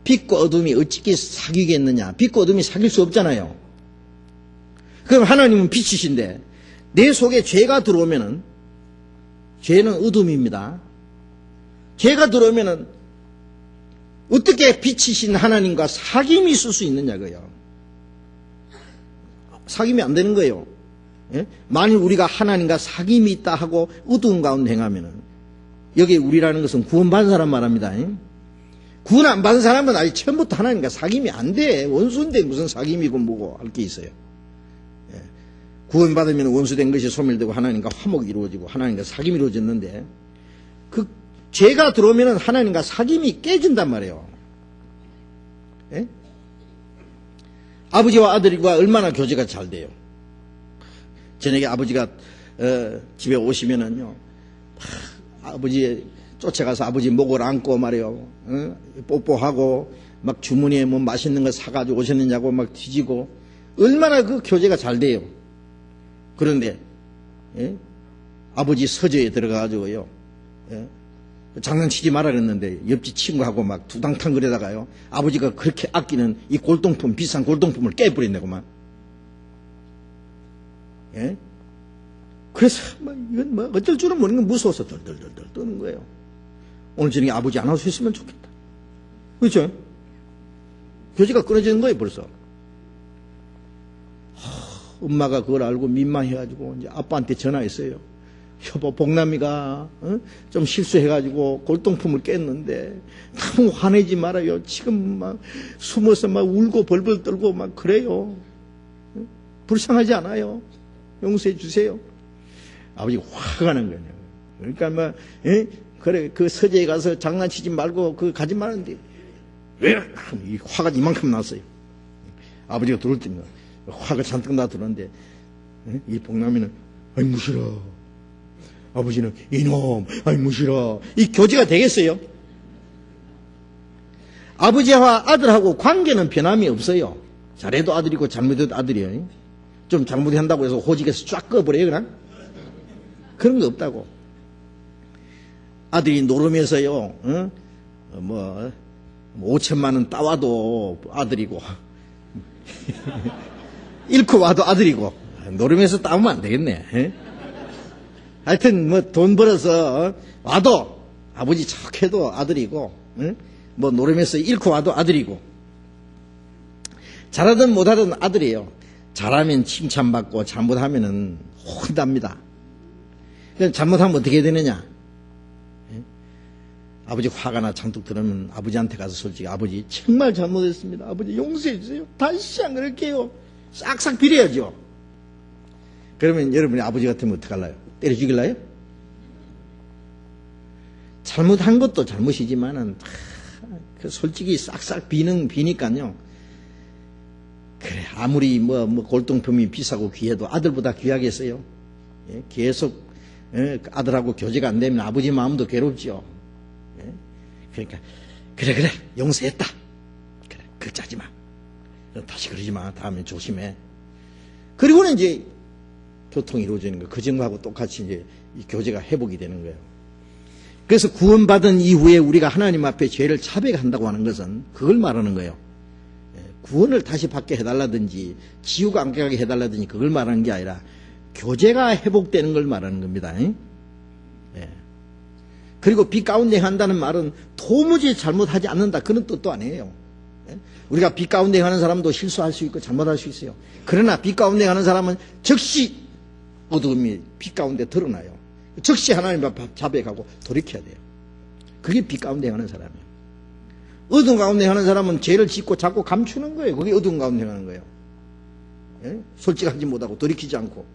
[SPEAKER 1] 빛과 어둠이 어찌게 사귀겠느냐. 빛과 어둠이 사귈 수 없잖아요. 그럼 하나님은 빛이신데 내 속에 죄가 들어오면은 죄는 어둠입니다. 죄가 들어오면은 어떻게 빛이신 하나님과 사귐이 있을 수 있느냐고요. 사귐이 안 되는 거예요. 예? 만일 우리가 하나님과 사귐이 있다 하고 어두운 가운데 행하면은 여기 우리라는 것은 구원받은 사람 말합니다. 구원 안 받은 사람은 아예 처음부터 하나님과 사귐이 안 돼. 원수인데 무슨 사귐이고 뭐고 할 게 있어요. 예. 구원받으면 원수된 것이 소멸되고 하나님과 화목이 이루어지고 하나님과 사귐이 이루어졌는데 그 죄가 들어오면 하나님과 사귐이 깨진단 말이에요. 예? 아버지와 아들과 얼마나 교제가 잘 돼요. 저녁에 아버지가 집에 오시면은요, 아버지 쫓아가서 아버지 목을 안고 말이요, 뽀뽀하고 막 주머니에 뭐 맛있는 거 사가지고 오셨느냐고 막 뒤지고, 얼마나 그 교제가 잘 돼요. 그런데 아버지 서재에 들어가가지고요, 장난치지 마라 그랬는데 옆집 친구하고 막 두당탕 그러다가요, 아버지가 그렇게 아끼는 이 골동품, 비싼 골동품을 깨버린다고만. 그래서 이건 뭐 어쩔 줄은 모르는 건 무서워서 덜덜덜덜 떠는 거예요. 오늘 저녁에 아버지 안 오셨으면 좋겠다. 그렇죠? 교제가 끊어지는 거예요, 벌써. 엄마가 그걸 알고 민망해가지고 이제 아빠한테 전화했어요. 여보, 복남이가 좀 실수해가지고 골동품을 깼는데 너무 화내지 말아요. 지금 막 숨어서 막 울고 벌벌 떨고 막 그래요. 불쌍하지 않아요? 용서해 주세요. 아버지가 화가 난 거예요. 그러니까 막 그래, 그 서재에 가서 장난치지 말고 그 가지 말았는데 왜? 이 화가 이만큼 났어요. 아버지가 들어올 때입니다. 화가 잔뜩 나 들었는데 이 복남이는 아이 무시라. 아버지는 이놈 아이 무시라. 이 교제가 되겠어요? 아버지와 아들하고 관계는 변함이 없어요. 잘해도 아들이고 잘못해도 아들이에요. 좀 잘못한다고 해서 호직에서 쫙 꺼버려요 그냥? 그런 거 없다고. 아들이 노름에서요, 뭐 5천만 원 따와도 아들이고 잃고 와도 아들이고, 노름에서 따오면 안 되겠네. 하여튼 뭐 돈 벌어서 와도 아버지 착해도 아들이고, 뭐 노름에서 잃고 와도 아들이고, 잘하든 못하든 아들이에요. 잘하면 칭찬받고 잘못하면은 혼납니다. 잘못하면 어떻게 되느냐? 아버지 화가 나 잔뜩 들으면 아버지한테 가서 솔직히 아버지 정말 잘못했습니다. 아버지 용서해 주세요. 다시 안 그럴게요. 싹싹 빌어야죠. 그러면 여러분이 아버지 같으면 어떡할래요? 때려 죽일래요? 잘못한 것도 잘못이지만은 솔직히 싹싹 비니까요. 그래, 아무리 뭐 골동품이 비싸고 귀해도 아들보다 귀하겠어요? 계속 아들하고 교제가 안 되면 아버지 마음도 괴롭죠. 그러니까 그래 용서했다. 그래, 그짜지 마. 다시 그러지 마. 다음에 조심해. 그리고는 이제 교통이 이루어지는 거예요. 그 전하고 똑같이 이제 이 교제가 회복이 되는 거예요. 그래서 구원받은 이후에 우리가 하나님 앞에 죄를 자백한다고 하는 것은 그걸 말하는 거예요. 구원을 다시 받게 해달라든지 지우가 안 가게 해달라든지 그걸 말하는 게 아니라 교제가 회복되는 걸 말하는 겁니다. 그리고 빛 가운데 한다는 말은 도무지 잘못하지 않는다 그런 뜻도 아니에요. 우리가 빛 가운데 가는 사람도 실수할 수 있고 잘못할 수 있어요. 그러나 빛 가운데 가는 사람은 즉시 어두움이 빛 가운데 드러나요. 즉시 하나님 앞에 자백하고 돌이켜야 돼요. 그게 빛 가운데 가는 사람이에요. 어두운 가운데 가는 사람은 죄를 짓고 자꾸 감추는 거예요. 그게 어두운 가운데 가는 거예요. 솔직하지 못하고 돌이키지 않고.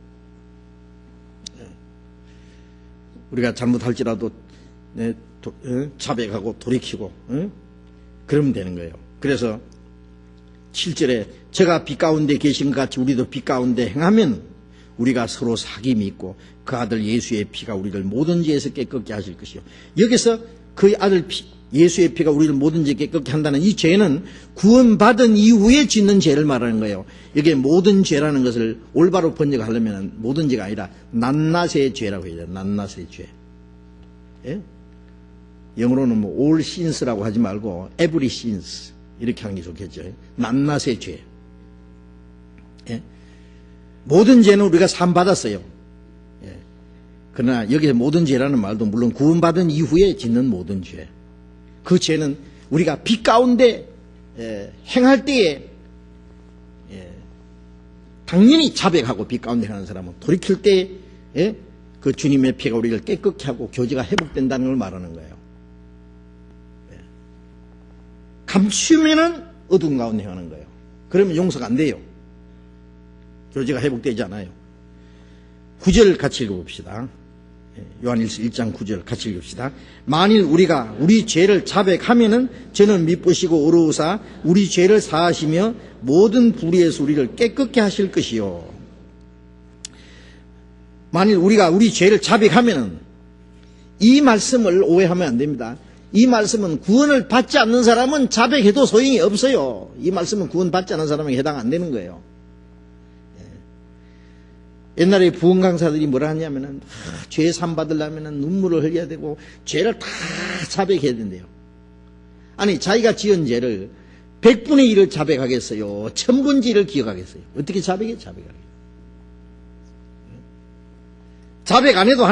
[SPEAKER 1] 우리가 잘못할지라도 자백하고 돌이키고 그러면 되는 거예요. 그래서 7절에 저가 빛 가운데 계신 것 같이 우리도 빛 가운데 행하면 우리가 서로 사귐이 있고 그 아들 예수의 피가 우리를 모든 죄에서 깨끗게 하실 것이요. 여기서 그 아들 예수의 피가 우리를 모든 죄 깨끗게 한다는 이 죄는 구원받은 이후에 짓는 죄를 말하는 거예요. 여기에 모든 죄라는 것을 올바로 번역하려면 모든 죄가 아니라 낱낱의 죄라고 해야 돼요. 낱낱의 죄. 예? 영어로는 뭐 all sins라고 하지 말고 every sins 이렇게 하는 게 좋겠죠. 낱낱의 죄. 예? 모든 죄는 우리가 산 받았어요. 예. 그러나 여기서 모든 죄라는 말도 물론 구원받은 이후에 짓는 모든 죄. 그 죄는 우리가 빛 가운데 행할 때에 당연히 자백하고 빛 가운데 하는 사람은 돌이킬 때에 그 주님의 피가 우리를 깨끗게 하고 교제가 회복된다는 걸 말하는 거예요. 감추면은 어두운 가운데 하는 거예요. 그러면 용서가 안 돼요. 교제가 회복되지 않아요. 9절 같이 읽어봅시다. 요한일서 1장 9절 같이 읽읍시다. 만일 우리가 우리 죄를 자백하면은 저는 미쁘시고 어루우사 우리 죄를 사하시며 모든 불의에서 우리를 깨끗게 하실 것이요. 만일 우리가 우리 죄를 자백하면은, 이 말씀을 오해하면 안 됩니다. 이 말씀은 구원을 받지 않는 사람은 자백해도 소용이 없어요. 이 말씀은 구원받지 않는 사람에게 해당 안 되는 거예요. 옛날에 부흥 강사들이 뭐라 하냐면은, 죄 산 받으려면은 눈물을 흘려야 되고 죄를 다 자백해야 된대요. 아니, 자기가 지은 죄를 100분의 1을 자백하겠어요? 1000분의 1을 기억하겠어요? 어떻게 자백해? 자백 안 해도 하나